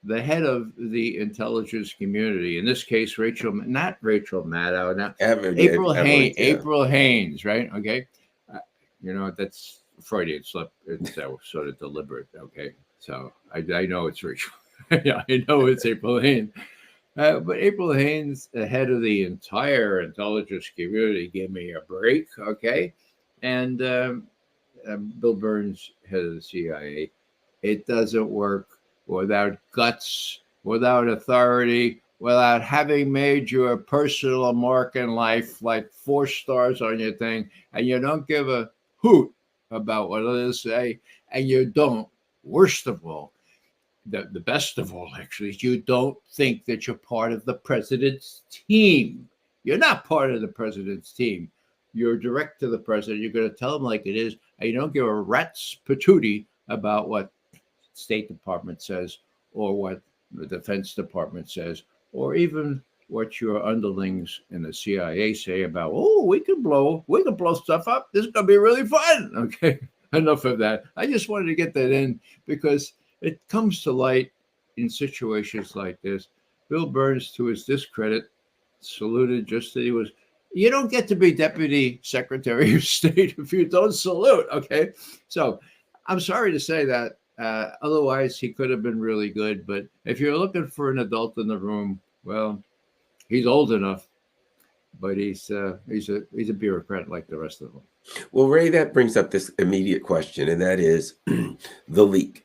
the head of the intelligence community, in this case, not Rachel Maddow, now April Haines, yeah. April Haines, right? Okay, that's Freudian slip. It's sort of deliberate. Okay, so I know it's Rachel. Yeah, I know it's April Haines. But April Haines, the head of the entire intelligence community, gave me a break. Okay, and Bill Burns, head of the CIA. It doesn't work without guts, without authority, without having made you a personal mark in life, like 4 stars on your thing, and you don't give a hoot about what others say, and you don't, worst of all, the best of all, actually, is you don't think that you're part of the president's team. You're not part of the president's team. You're direct to the president. You're going to tell him like it is, and you don't give a rat's patootie about what State Department says or what the Defense Department says, or even what your underlings in the CIA say about, oh, we can blow stuff up. This is gonna be really fun. Okay, enough of that. I just wanted to get that in because it comes to light in situations like this. Bill Burns, to his discredit, saluted just that he was. You don't get to be Deputy Secretary of State if you don't salute. Okay, so I'm sorry to say that. Otherwise, he could have been really good. But if you're looking for an adult in the room, well, he's old enough, but he's a bureaucrat like the rest of them. Well, Ray, that brings up this immediate question, and that is the leak.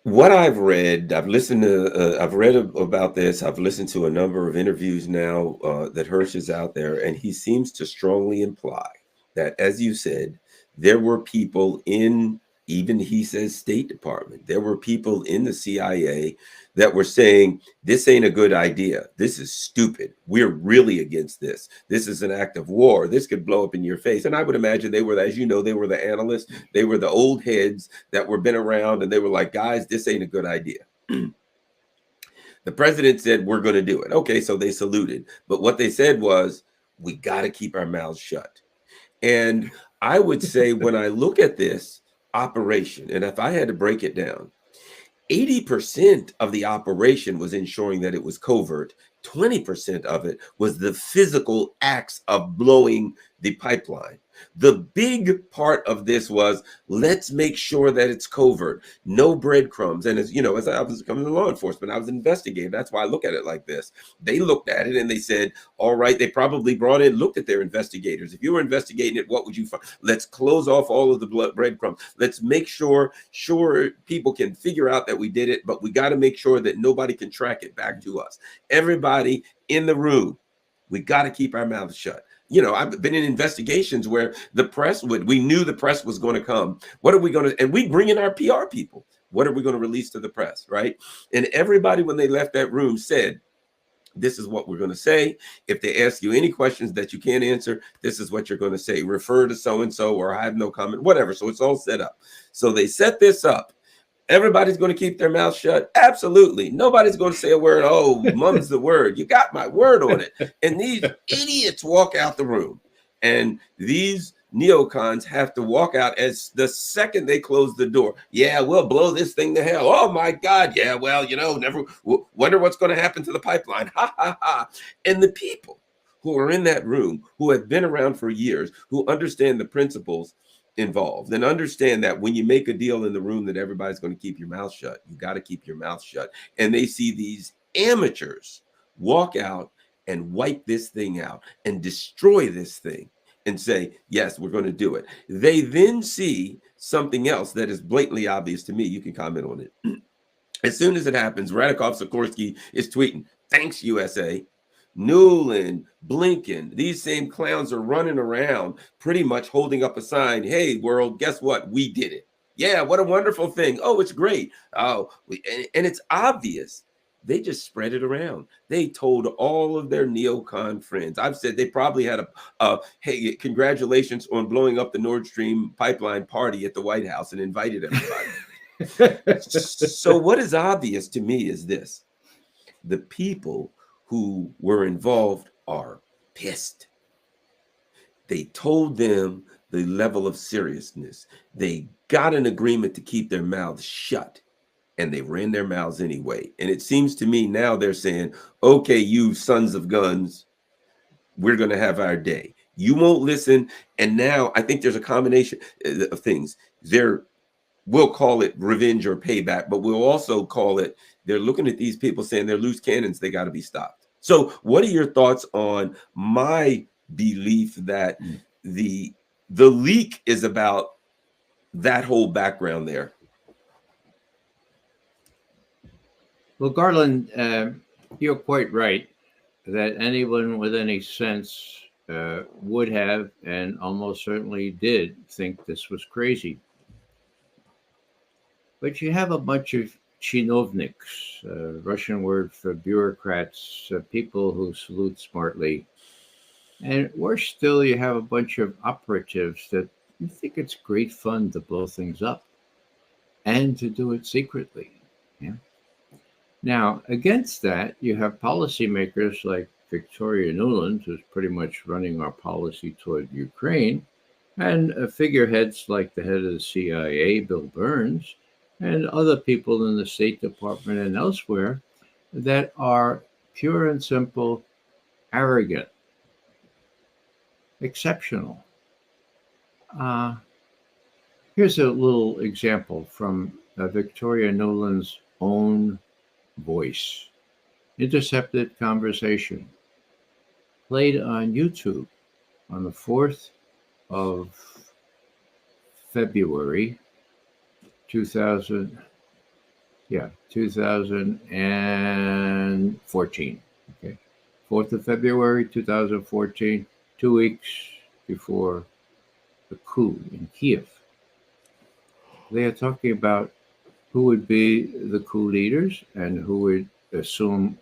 What I've read, I've read about this. I've listened to a number of interviews now that Hirsch is out there, and he seems to strongly imply that, as you said, there were people in, even he says, State Department. There were people in the CIA that were saying, this ain't a good idea. This is stupid. We're really against this. This is an act of war. This could blow up in your face. And I would imagine they were, as you know, they were the analysts. They were the old heads that were been around, and they were like, guys, this ain't a good idea. The president said, we're going to do it. Okay, so they saluted. But what they said was, we got to keep our mouths shut. And I would say when I look at this operation, and if I had to break it down, 80% of the operation was ensuring that it was covert. 20% of it was the physical acts of blowing the pipeline. The big part of this was, let's make sure that it's covert, no breadcrumbs. And as you know, as I was coming to law enforcement, I was investigating. That's why I look at it like this. They looked at it and they said, all right, they probably looked at their investigators. If you were investigating it, what would you find? Let's close off all of the breadcrumbs. Let's make sure people can figure out that we did it, but we got to make sure that nobody can track it back to us. Everybody in the room, we got to keep our mouths shut. You know, I've been in investigations where we knew the press was going to come. What are we going to, and we bring in our PR people. What are we going to release to the press, right? And everybody, when they left that room, said, this is what we're going to say. If they ask you any questions that you can't answer, this is what you're going to say. Refer to so-and-so, or I have no comment, whatever. So it's all set up. So they set this up. Everybody's going to keep their mouth shut? Absolutely. Nobody's going to say a word. Oh, mum's the word. You got my word on it. And these idiots walk out the room. And these neocons have to walk out as the second they close the door. Yeah, we'll blow this thing to hell. Oh, my God. Yeah, well, never wonder what's going to happen to the pipeline. Ha, ha, ha. And the people who are in that room, who have been around for years, who understand the principles involved and understand that when you make a deal in the room that everybody's going to keep your mouth shut, you got to keep your mouth shut. And they see these amateurs walk out and wipe this thing out and destroy this thing and say, yes, we're going to do it. They then see something else that is blatantly obvious to me. You can comment on it. As soon as it happens, Radikov Sikorsky is tweeting, thanks, USA. Newland, Blinken, these same clowns are running around pretty much holding up a sign. Hey, world, guess what? We did it. Yeah, what a wonderful thing. Oh, it's great. Oh, and it's obvious. They just spread it around. They told all of their neocon friends. I've said they probably had hey, congratulations on blowing up the Nord Stream pipeline party at the White House and invited everybody. So what is obvious to me is this. The people who were involved are pissed. They told them the level of seriousness. They got an agreement to keep their mouths shut, and they ran their mouths anyway. And it seems to me now they're saying, okay, you sons of guns, we're going to have our day. You won't listen. And now I think there's a combination of things. We'll call it revenge or payback, but we'll also call it, they're looking at these people saying they're loose cannons. They got to be stopped. So what are your thoughts on my belief that the leak is about that whole background there? Well, Garland, you're quite right that anyone with any sense would have and almost certainly did think this was crazy. But you have a bunch of chinovniks, Russian word for bureaucrats, people who salute smartly. And worse still, you have a bunch of operatives that think it's great fun to blow things up and to do it secretly. Yeah. Now, against that, you have policymakers like Victoria Nuland, who's pretty much running our policy toward Ukraine, and figureheads like the head of the CIA, Bill Burns, and other people in the State Department and elsewhere that are pure and simple arrogant, exceptional. Uh, Here's a little example from Victoria Nuland's own voice. Intercepted conversation played on YouTube on the 4th of February 2000, 2014. Okay. 4th of February 2014, 2 weeks before the coup in Kiev. They are talking about who would be the coup leaders and who would assume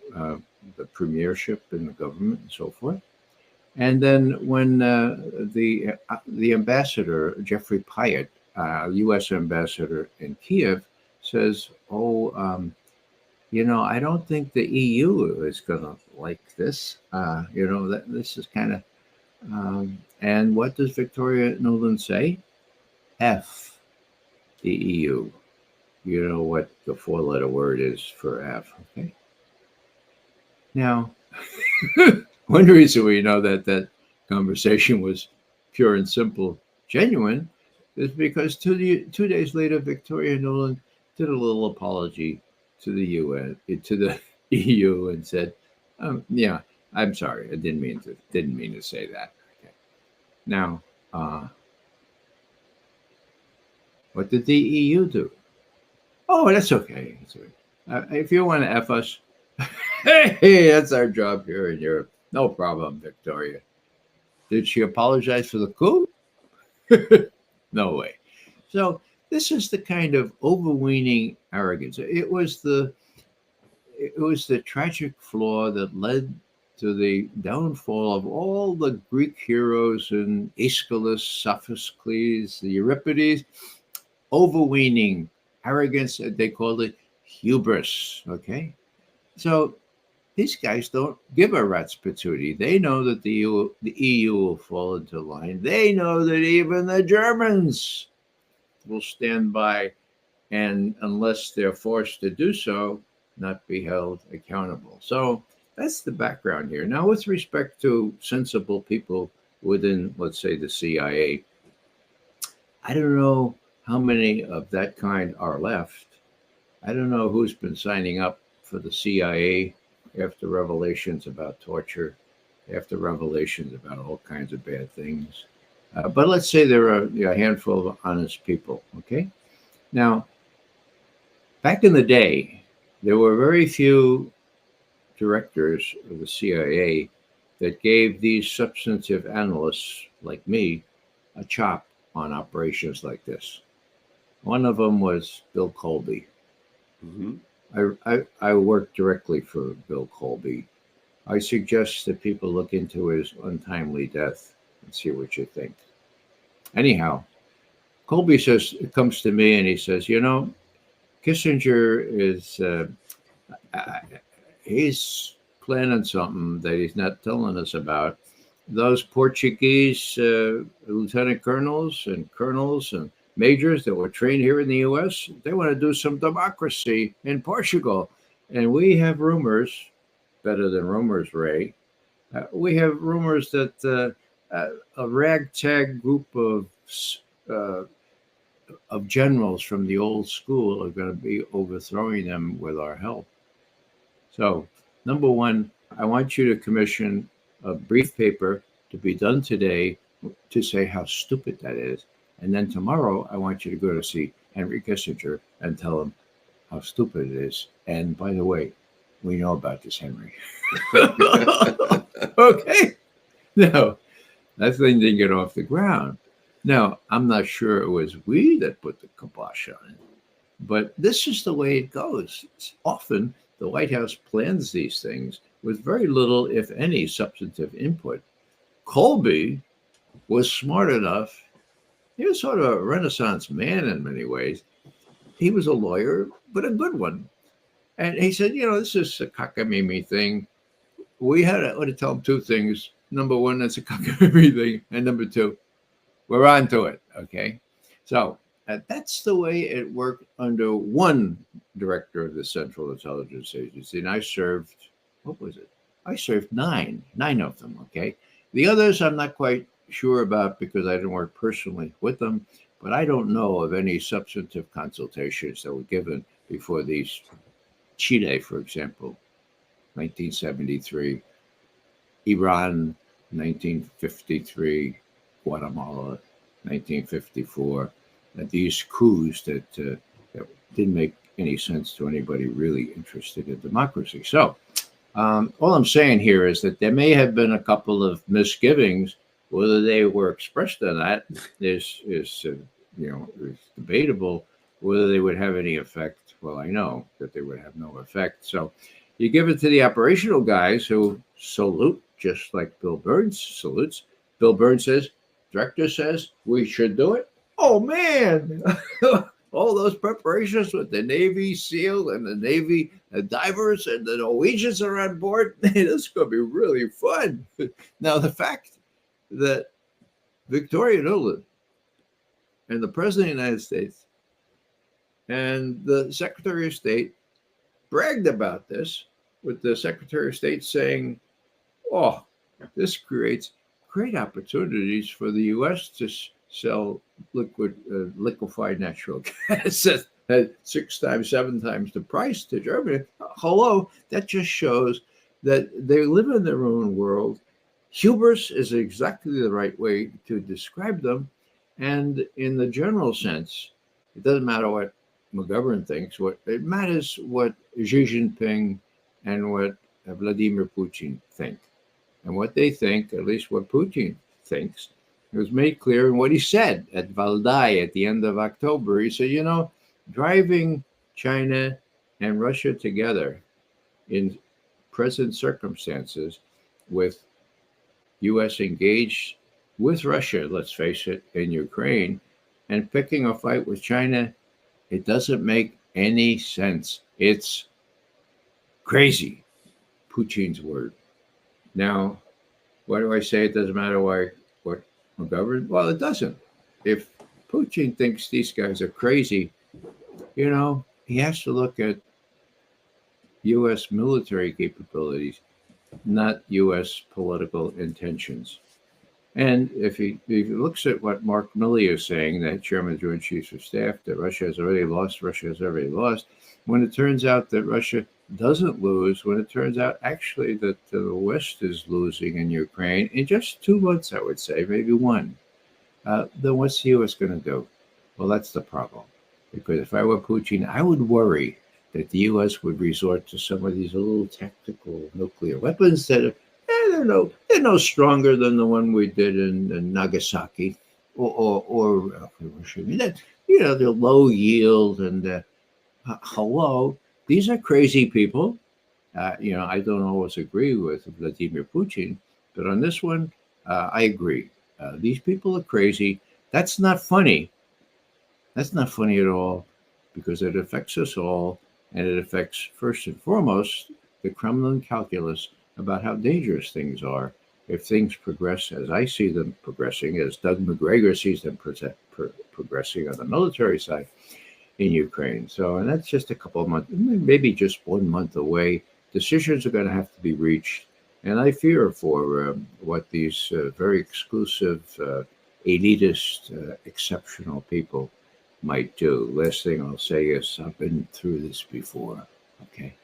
the premiership in the government and so forth. And then when the ambassador, Jeffrey Pyatt, U.S. ambassador in Kiev, says, I don't think the EU is going to like this. That this is kind of, and what does Victoria Nuland say? F the EU. You know what the 4-letter word is for F, okay? Now, one reason we know that conversation was pure and simple, genuine, is because 2 days later, Victoria Nuland did a little apology to the UN, to the EU, and said, "Yeah, I'm sorry, I didn't mean to say that." Okay. Now, what did the EU do? Oh, that's okay. If you want to F us, hey, that's our job here in Europe. No problem, Victoria. Did she apologize for the coup? No way. So this is the kind of overweening arrogance. It was the tragic flaw that led to the downfall of all the Greek heroes and Aeschylus, Sophocles, the Euripides. Overweening arrogance, they called it hubris. Okay, so these guys don't give a rat's patootie. They know that the EU will fall into line. They know that even the Germans will stand by, and unless they're forced to do so, not be held accountable. So that's the background here. Now, with respect to sensible people within, let's say, the CIA, I don't know how many of that kind are left. I don't know who's been signing up for the CIA after revelations about torture, after revelations about all kinds of bad things. But let's say there are a handful of honest people, okay? Now, back in the day, there were very few directors of the CIA that gave these substantive analysts like me a chop on operations like this. One of them was Bill Colby. Mm-hmm. I worked directly for Bill Colby. I suggest that people look into his untimely death and see what you think. Anyhow, Colby comes to me and he says, Kissinger is, he's planning something that he's not telling us about. Those Portuguese lieutenant colonels and majors that were trained here in the U.S., they want to do some democracy in Portugal. And we have rumors, better than rumors, Ray, we have rumors that a ragtag group of generals from the old school are going to be overthrowing them with our help. So, number one, I want you to commission a brief paper to be done today to say how stupid that is. And then tomorrow, I want you to go to see Henry Kissinger and tell him how stupid it is. And by the way, we know about this, Henry. Okay. No, that thing didn't get off the ground. Now, I'm not sure it was we that put the kibosh on it, but this is the way it goes. Often, the White House plans these things with very little, if any, substantive input. Colby was smart enough. He was sort of a Renaissance man in many ways. He was a lawyer, but a good one. And he said, this is a cockamamie thing. We had to tell him two things. Number one, that's a cockamamie thing. And number two, we're on to it. Okay. So that's the way it worked under one director of the Central Intelligence Agency. And I served, what was it? I served nine of them. Okay. The others I'm not quite sure about because I didn't work personally with them, but I don't know of any substantive consultations that were given before these. Chile, for example, 1973, Iran, 1953, Guatemala, 1954, these coups that didn't make any sense to anybody really interested in democracy. So all I'm saying here is that there may have been a couple of misgivings. Whether they were expressed or not is debatable. Whether they would have any effect, well, I know that they would have no effect. So you give it to the operational guys who salute, just like Bill Burns salutes. Bill Burns says, director says, we should do it. Oh, man. All those preparations with the Navy SEAL and the Navy divers and the Norwegians are on board. This is going to be really fun. Now, the fact that Victoria Nuland and the President of the United States and the Secretary of State bragged about this, with the Secretary of State saying, oh, this creates great opportunities for the U.S. to sell liquefied natural gas at 6 times, 7 times the price to Germany. Hello, that just shows that they live in their own world. Hubris is exactly the right way to describe them. And in the general sense, it doesn't matter what McGovern thinks. What it matters what Xi Jinping and what Vladimir Putin think. And what they think, at least what Putin thinks, it was made clear in what he said at Valdai at the end of October. He said, driving China and Russia together in present circumstances with U.S. engaged with Russia, let's face it, in Ukraine, and picking a fight with China, it doesn't make any sense. It's crazy. Putin's word. Now, why do I say it doesn't matter what McGovern? Well, it doesn't. If Putin thinks these guys are crazy, he has to look at U.S. military capabilities, not U.S. political intentions. And if he looks at what Mark Milley is saying, that Chairman of the Joint Chiefs of Staff, that Russia has already lost, when it turns out that Russia doesn't lose, when it turns out actually that the West is losing in Ukraine in just 2 months, I would say, maybe one, then what's the U.S. going to do? Well, that's the problem. Because if I were Putin, I would worry that the U.S. would resort to some of these little tactical nuclear weapons that they're no stronger than the one we did in Nagasaki or Hiroshima. They're low yield and hello. These are crazy people. I don't always agree with Vladimir Putin, but on this one, I agree. These people are crazy. That's not funny. That's not funny at all because it affects us all, and it affects, first and foremost, the Kremlin calculus about how dangerous things are if things progress as I see them progressing, as Doug McGregor sees them progressing on the military side in Ukraine. So, and that's just a couple of months, maybe just 1 month away. Decisions are going to have to be reached. And I fear for what these very exclusive, elitist, exceptional people might do. Last thing I'll say is I've been through this before, okay?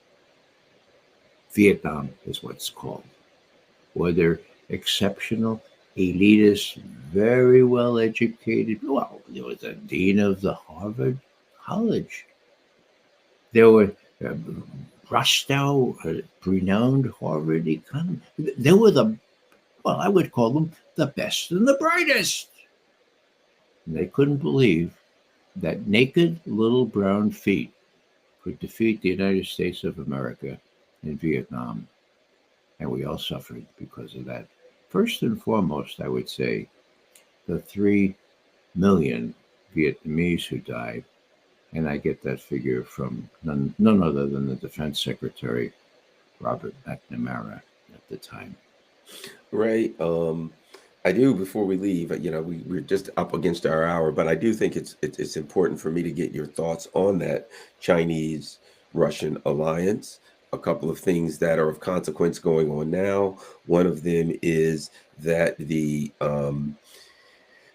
Vietnam is what's called. Whether exceptional, elitist, very well educated. Well, there was a dean of the Harvard College. There were Rostow, a renowned Harvard economist. They were I would call them the best and the brightest. And they couldn't believe that naked little brown feet could defeat the United States of America in Vietnam. And we all suffered because of that. First and foremost, I would say the 3 million Vietnamese who died. And I get that figure from none other than the Defense Secretary, Robert McNamara, at the time. Right. I do before we leave, we're just up against our hour, but I do think it's important for me to get your thoughts on that Chinese Russian alliance. A couple of things that are of consequence going on now. One of them is that the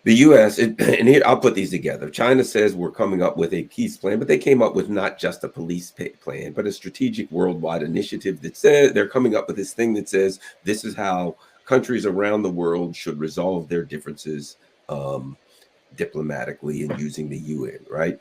U.S. And here I'll put these together. China says we're coming up with a peace plan, but they came up with not just a police plan, but a strategic worldwide initiative that says they're coming up with this thing that says this is how countries around the world should resolve their differences diplomatically and using the UN, right?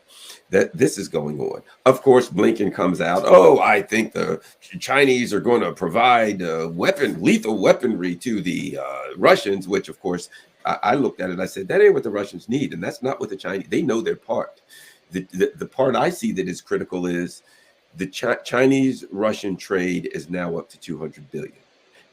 That this is going on. Of course, Blinken comes out, oh, I think the Chinese are going to provide lethal weaponry to the Russians, which of course, I looked at it, I said, that ain't what the Russians need. And that's not what the Chinese, they know their part. The part I see that is critical is the Chinese-Russian trade is now up to 200 billion.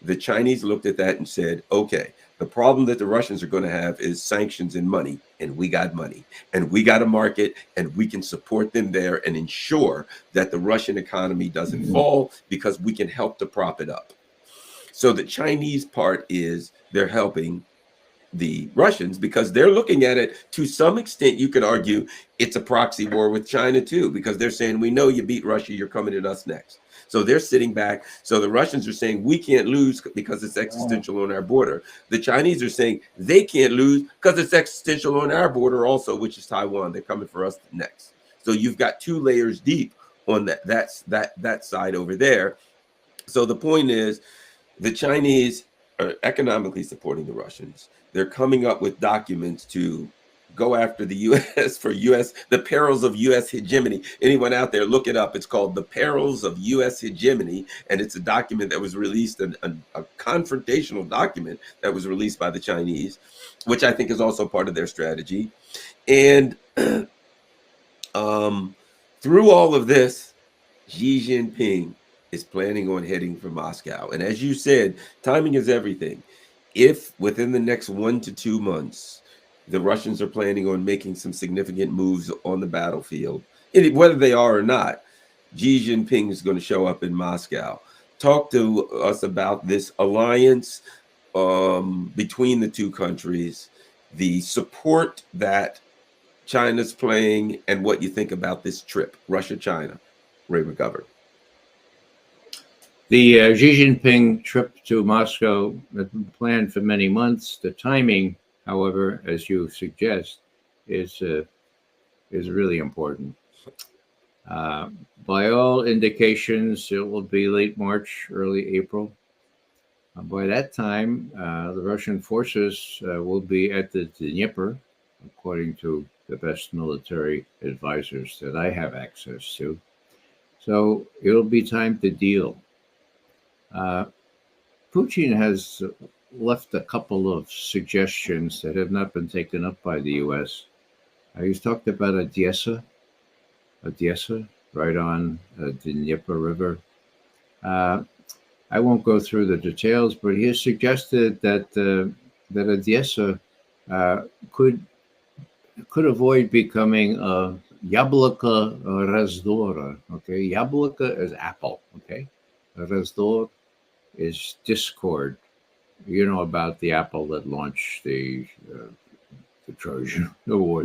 The Chinese looked at that and said, okay, the problem that the Russians are going to have is sanctions and money, and we got money, and we got a market, and we can support them there and ensure that the Russian economy doesn't fall because we can help to prop it up. So the Chinese part is they're helping the Russians because they're looking at it to some extent. You could argue it's a proxy war with China too, because they're saying, we know you beat Russia, you're coming at us next. So they're sitting back. So the Russians are saying we can't lose because it's existential on our border. The Chinese are saying they can't lose because it's existential on our border also, which is Taiwan. They're coming for us next. So you've got two layers deep on that side over there. So the point is, the Chinese are economically supporting the Russians. They're coming up with documents to go after the U.S. for the perils of U.S. hegemony. Anyone out there, look it up. It's called The Perils of U.S. Hegemony, and it's a document that was released, a confrontational document that was released by the Chinese, which I think is also part of their strategy. And through all of this, Xi Jinping is planning on heading for Moscow. And as you said, timing is everything. If within the next 1 to 2 months, the Russians are planning on making some significant moves on the battlefield, whether they are or not, Xi Jinping is going to show up in Moscow. Talk to us about this alliance between the two countries, the support that China's playing, and what you think about this trip, Russia-China. Ray McGovern. The Xi Jinping trip to Moscow has been planned for many months. The timing, however, as you suggest, is really important. By all indications, it will be late March, early April. By that time, the Russian forces will be at the Dnieper, according to the best military advisors that I have access to. So it'll be time to deal. Putin has left a couple of suggestions that have not been taken up by the U.S. He's talked about Odessa, right on the Dnieper River. I won't go through the details, but he has suggested that that Odessa could avoid becoming a Yabloko Razdora. Okay, Yabloko is apple. Okay, Razdor is discord. You know about the apple that launched the Trojan War,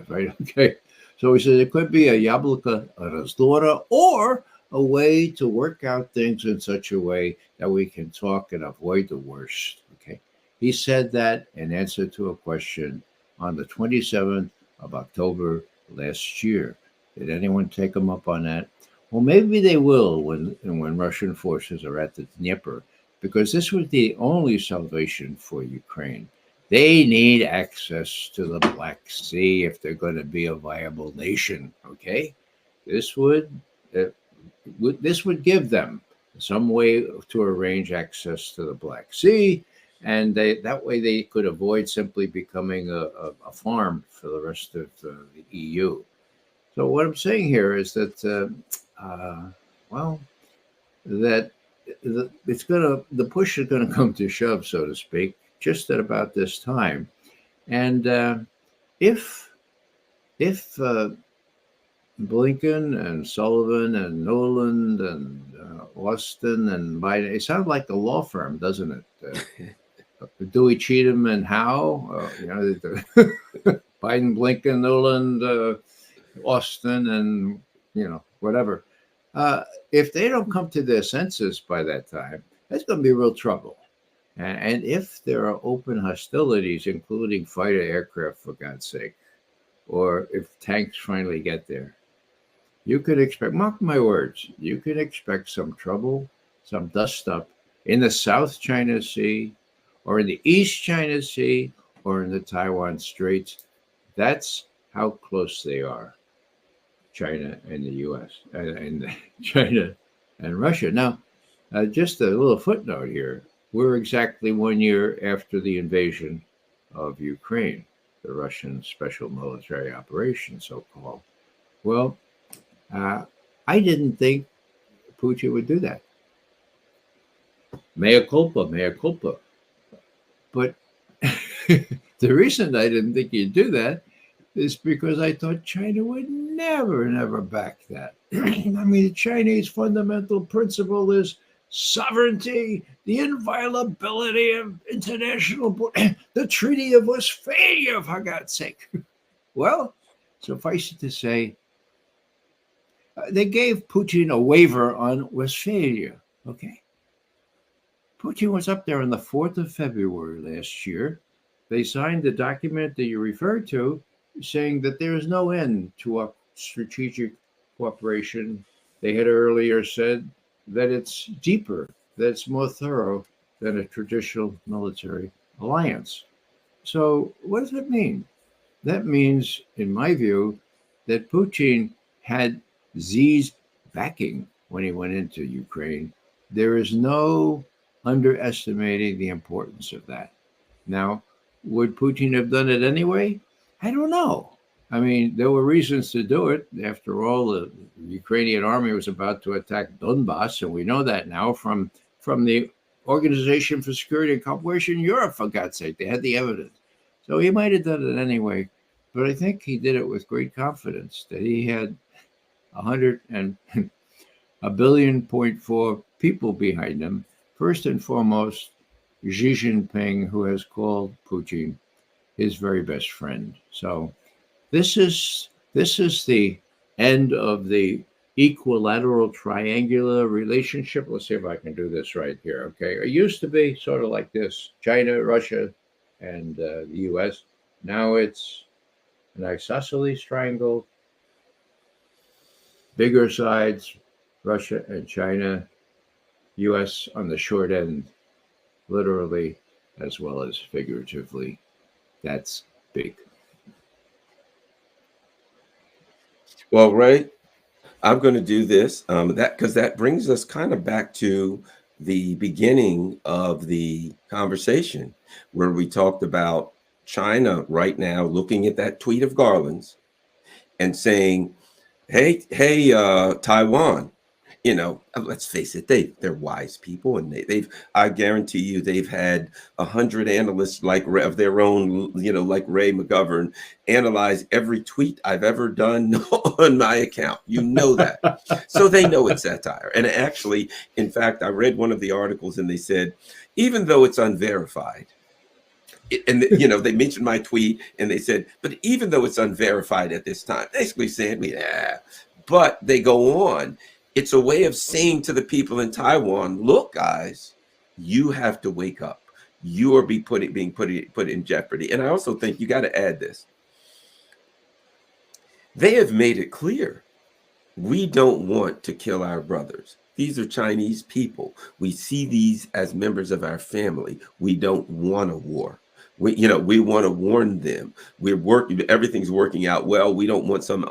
right? Okay, so he says it could be a Yabloko Razdora, or a way to work out things in such a way that we can talk and avoid the worst. Okay, he said that in answer to a question on the 27th of October last year. Did anyone take him up on that? Well, maybe they will when Russian forces are at the Dnieper, because this was the only salvation for Ukraine. They need access to the Black Sea if they're going to be a viable nation. Okay, this would give them some way to arrange access to the Black Sea, and that way they could avoid simply becoming a farm for the rest of the EU. So what I'm saying here is that, that the push is gonna come to shove, so to speak, just at about this time, and if Blinken and Sullivan and Noland and Austin and Biden. It sounds like a law firm, doesn't it? Dewey, Cheatham, and Howe. Biden, Blinken, Noland, Austin, and whatever. If they don't come to their senses by that time, that's going to be real trouble. And if there are open hostilities, including fighter aircraft, for God's sake, or if tanks finally get there, you could expect, mark my words, you could expect some trouble, some dust up in the South China Sea, or in the East China Sea, or in the Taiwan Straits. That's how close they are, China and the U.S., and China and Russia. Now, just a little footnote here. We're exactly 1 year after the invasion of Ukraine, the Russian special military operation, so-called. Well, I didn't think Putin would do that. Mea culpa, mea culpa. But the reason I didn't think he'd do that is because I thought China would never back that. I mean, the Chinese fundamental principle is sovereignty, the inviolability of international, the Treaty of Westphalia, for God's sake. Well, suffice it to say, they gave Putin a waiver on Westphalia, okay? Putin was up there on the 4th of February last year. They signed the document that you referred to, saying that there is no end to our strategic cooperation. They had earlier said that it's deeper, that it's more thorough than a traditional military alliance. So what does that mean? That means, in my view, that Putin had Xi's backing when he went into Ukraine. There is no underestimating the importance of that. Now, would Putin have done it anyway? I don't know. I mean, there were reasons to do it. After all, the Ukrainian army was about to attack Donbass, and we know that now from the Organization for Security and Cooperation in Europe, for God's sake. They had the evidence. So he might have done it anyway, but I think he did it with great confidence that he had 1.4 billion people behind him. First and foremost, Xi Jinping, who has called Putin his very best friend. So this is the end of the equilateral triangular relationship. Let's see if I can do this right here. Okay, it used to be sort of like this: China, Russia, and the U.S. Now it's an isosceles triangle. Bigger sides, Russia and China, U.S. on the short end, literally as well as figuratively. That's big. Well, Ray, I'm going to do this because that brings us kind of back to the beginning of the conversation where we talked about China right now looking at that tweet of Garland's and saying, hey, Taiwan, let's face it, they're wise people, and I guarantee you they've had 100 analysts of their own, like Ray McGovern, analyze every tweet I've ever done on my account. That. So they know it's satire. And actually, in fact, I read one of the articles and they said, even though it's unverified, and they mentioned my tweet and they said, but even though it's unverified at this time, basically saying, yeah, but they go on. It's a way of saying to the people in Taiwan, look, guys, you have to wake up. You are being put in jeopardy. And I also think you got to add this. They have made it clear. We don't want to kill our brothers. These are Chinese people. We see these as members of our family. We don't want a war. We want to warn them. Everything's working out well. We don't want some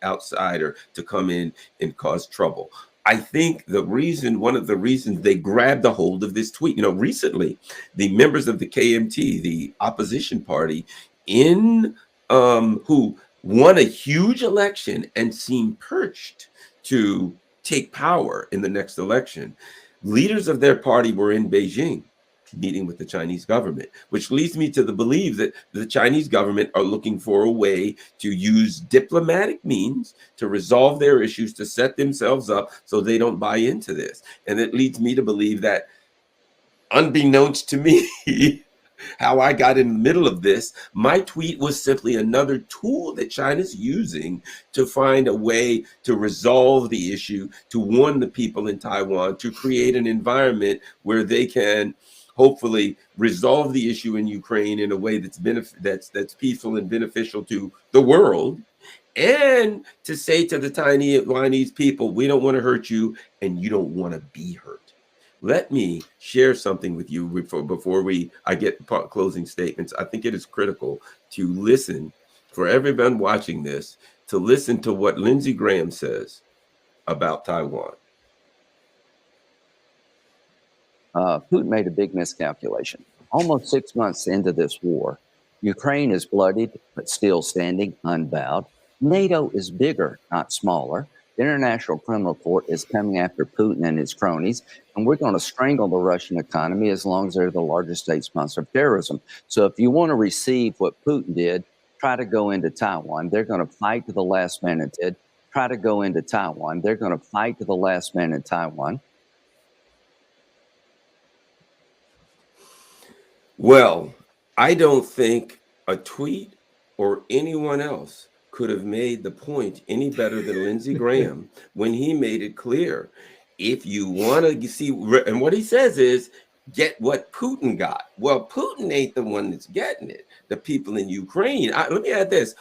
outsider to come in and cause trouble. I think one of the reasons they grabbed a hold of this tweet, recently, the members of the KMT, the opposition party, who won a huge election and seemed perched to take power in the next election, leaders of their party were in Beijing. meeting with the Chinese government, which leads me to the belief that the Chinese government are looking for a way to use diplomatic means to resolve their issues, to set themselves up so they don't buy into this. And it leads me to believe that, unbeknownst to me, how I got in the middle of this, my tweet was simply another tool that China's using to find a way to resolve the issue, to warn the people in Taiwan, to create an environment where they can hopefully resolve the issue in Ukraine in a way that's peaceful and beneficial to the world, and to say to the Taiwanese people, we don't want to hurt you and you don't want to be hurt. Let me share something with you before I get closing statements. I think it is critical to listen, for everyone watching this, to listen to what Lindsey Graham says about Taiwan. Putin made a big miscalculation. Almost 6 months into this war, Ukraine is bloodied but still standing, unbowed. NATO is bigger, not smaller. The International Criminal Court is coming after Putin and his cronies, and we're going to strangle the Russian economy as long as they're the largest state sponsor of terrorism. So if you want to receive what Putin did, try to go into Taiwan. They're going to fight to the last man in Taiwan. Try to go into Taiwan. They're going to fight to the last man in Taiwan. Well, I don't think a tweet or anyone else could have made the point any better than Lindsey Graham when he made it clear. If you want to see, and what he says is, get what Putin got. Well, Putin ain't the one that's getting it. The people in Ukraine. Let me add this.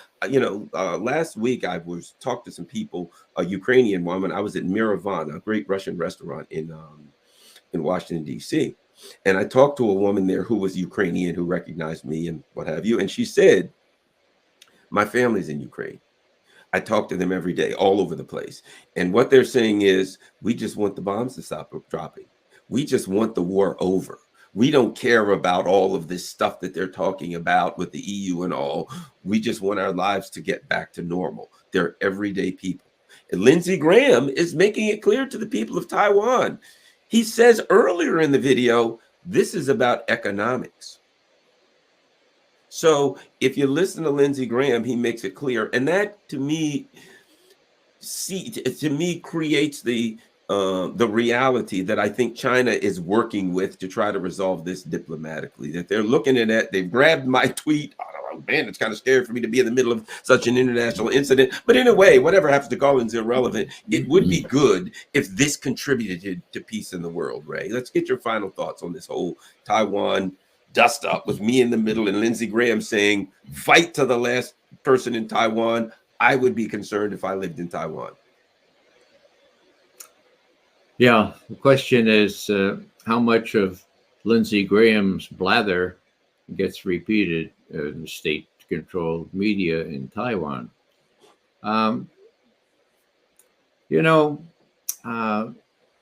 Last week I was talked to some people, a Ukrainian woman. I was at Miravan, a great Russian restaurant in Washington, D.C. And I talked to a woman there who was Ukrainian, who recognized me and what have you. And she said, my family's in Ukraine. I talk to them every day, all over the place. And what they're saying is, we just want the bombs to stop dropping. We just want the war over. We don't care about all of this stuff that they're talking about with the EU and all. We just want our lives to get back to normal. They're everyday people. And Lindsey Graham is making it clear to the people of Taiwan. He says earlier in the video, this is about economics. So if you listen to Lindsey Graham, he makes it clear. And that, to me, creates the reality that I think China is working with to try to resolve this diplomatically. That they're looking at it. They've grabbed my tweet. Oh, man, it's kind of scary for me to be in the middle of such an international incident. But in a way, whatever happens to Collins is irrelevant. It would be good if this contributed to peace in the world, Ray. Let's get your final thoughts on this whole Taiwan dust up with me in the middle and Lindsey Graham saying, fight to the last person in Taiwan. I would be concerned if I lived in Taiwan. Yeah, the question is how much of Lindsey Graham's blather gets repeated in the state-controlled media in Taiwan.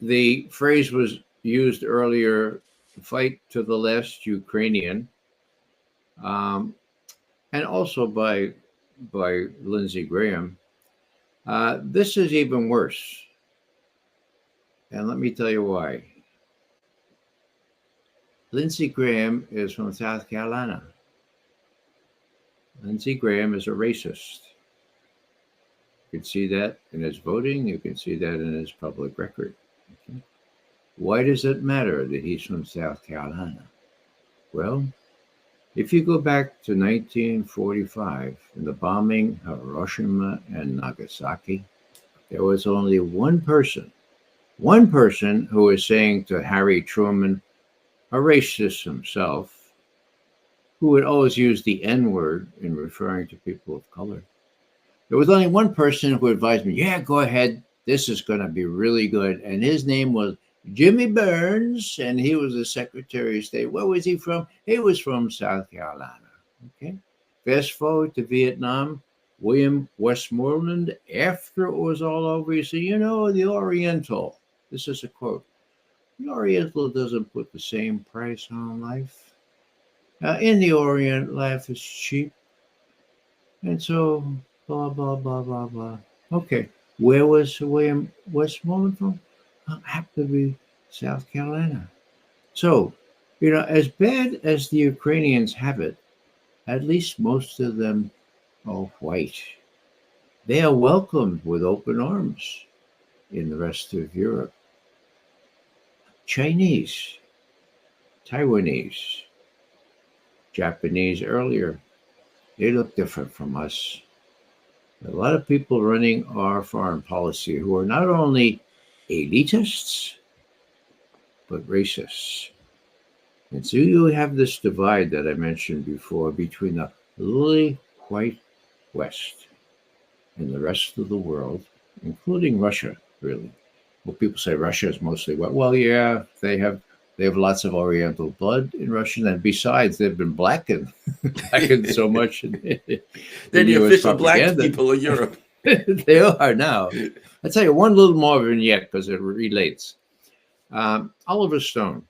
The phrase was used earlier, fight to the last Ukrainian, and also by Lindsey Graham. This is even worse. And let me tell you why. Lindsey Graham is from South Carolina. Lindsey Graham is a racist. You can see that in his voting. You can see that in his public record. Okay. Why does it matter that he's from South Carolina? Well, if you go back to 1945, in the bombing of Hiroshima and Nagasaki, there was only one person who was saying to Harry Truman, a racist himself, who would always use the N-word in referring to people of color. There was only one person who advised me, yeah, go ahead, this is going to be really good. And his name was Jimmy Burns, and he was the Secretary of State. Where was he from? He was from South Carolina. Okay. Fast forward to Vietnam, William Westmoreland, after it was all over, he said, the Oriental, this is a quote, the Oriental doesn't put the same price on life. In the Orient, life is cheap. And so, blah, blah, blah, blah, blah. Okay. Where was William Westmoreland from? Happened to be South Carolina. So You know, as bad as the Ukrainians have it, at least most of them are white. They are welcomed with open arms in the rest of Europe. Chinese, Taiwanese, Japanese earlier, they look different from us. A lot of people running our foreign policy who are not only elitists, but racists. And so you have this divide that I mentioned before between the lily white West and the rest of the world, including Russia, really. Well, people say Russia is mostly white. Well, yeah, they have lots of Oriental blood in Russia, and besides, they've been blackened, blackened so much. They're the US official black propaganda. people of Europe. They are now. I'll tell you one little more vignette because it relates. Oliver Stone.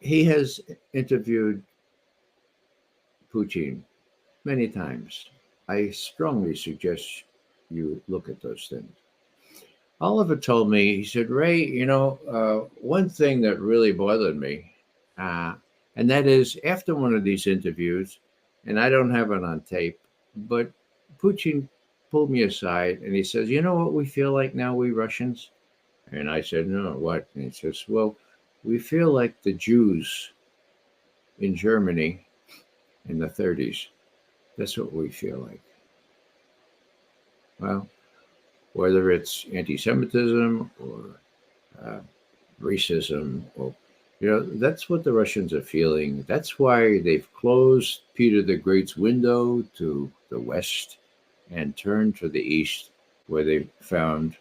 He has interviewed Putin many times. I strongly suggest you look at those things. Oliver told me, he said, Ray, you know, one thing that really bothered me, and that is after one of these interviews, and I don't have it on tape, but Putin pulled me aside and he says, you know what we feel like now, we Russians? And I said, no, what? And he says, well, we feel like the Jews in Germany in the 30s. That's what we feel like. Well, whether it's anti-Semitism or racism, or that's what the Russians are feeling. That's why they've closed Peter the Great's window to the west and turned to the east, where they found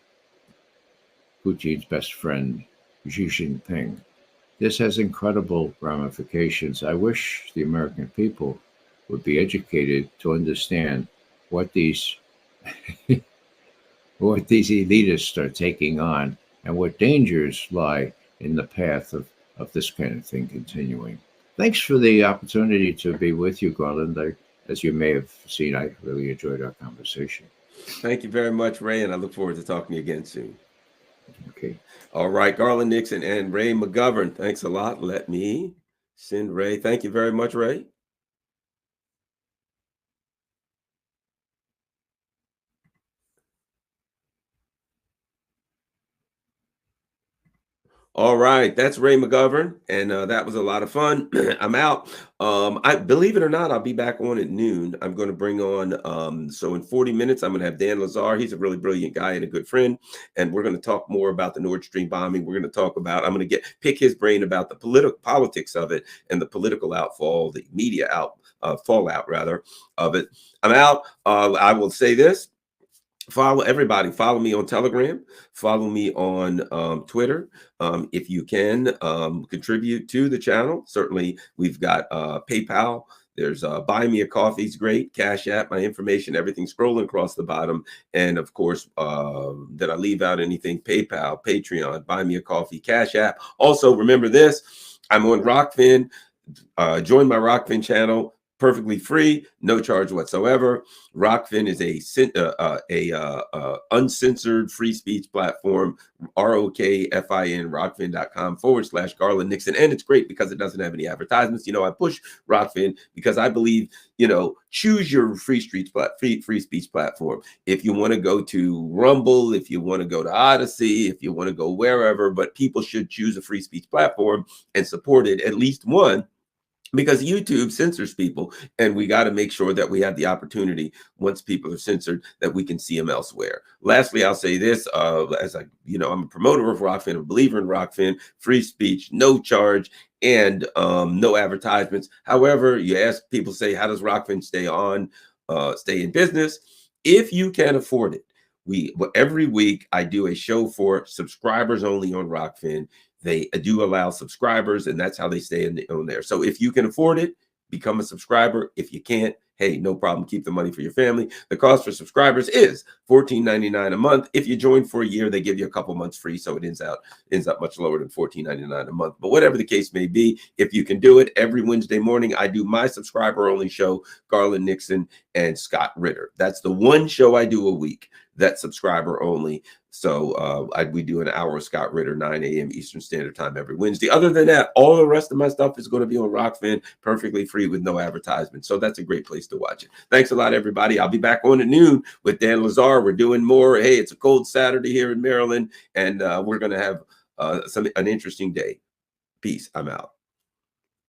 Putin's best friend, Xi Jinping. This has incredible ramifications. I wish the American people would be educated to understand what these what these elitists are taking on and what dangers lie in the path of this kind of thing continuing. Thanks for the opportunity to be with you, Garland. As you may have seen, I really enjoyed our conversation. Thank you very much, Ray, and I look forward to talking to you again soon. Okay. All right, Garland Nixon and Ray McGovern, thanks a lot. Let me send Ray. Thank you very much, Ray. All right, that's Ray McGovern, and that was a lot of fun. I'm out. I believe it or not, I'll be back on at noon. I'm going to bring on, so in 40 minutes, I'm going to have Dan Lazar. He's a really brilliant guy and a good friend, and we're going to talk more about the Nord Stream bombing. We're going to talk about, I'm going to pick his brain about the politics of it and the political outfall, the media fallout rather of it. I'm out. I will say this. Follow me on Telegram, follow me on Twitter. If you can contribute to the channel, certainly we've got PayPal. There's Buy Me a Coffee's great, Cash App, my information, everything scrolling across the bottom. And of course, did I leave out anything? PayPal, Patreon, Buy Me a Coffee, Cash App. Also, remember this, I'm on Rockfin. Join my Rockfin channel. Perfectly free, no charge whatsoever. Rockfin is a uncensored free speech platform. ROKFIN, rockfin.com/Garland Nixon. And it's great because it doesn't have any advertisements. I push Rockfin because I believe, choose your free speech platform. If you want to go to Rumble, if you want to go to Odyssey, if you want to go wherever, but people should choose a free speech platform and support it, at least one. Because YouTube censors people, and we got to make sure that we have the opportunity, once people are censored, that we can see them elsewhere. Lastly, I'll say this, I'm a promoter of Rockfin, a believer in Rockfin, free speech, no charge, and no advertisements. However, you ask people, say, how does Rockfin stay in business? If you can afford it, every week I do a show for subscribers only on Rockfin. They do allow subscribers, and that's how they stay on there. So if you can afford it, become a subscriber. If you can't, hey, no problem. Keep the money for your family. The cost for subscribers is $14.99 a month. If you join for a year, they give you a couple months free, so it ends up much lower than $14.99 a month. But whatever the case may be, if you can do it, every Wednesday morning, I do my subscriber-only show, Garland Nixon, and Scott Ritter. That's the one show I do a week that's subscriber only. So we do an hour of Scott Ritter, 9 a.m. Eastern Standard Time every Wednesday. Other than that, all the rest of my stuff is going to be on Rockfin, perfectly free with no advertisement. So that's a great place to watch it. Thanks a lot, everybody. I'll be back on at noon with Dan Lazar. We're doing more. Hey, it's a cold Saturday here in Maryland, and we're going to have an interesting day. Peace. I'm out.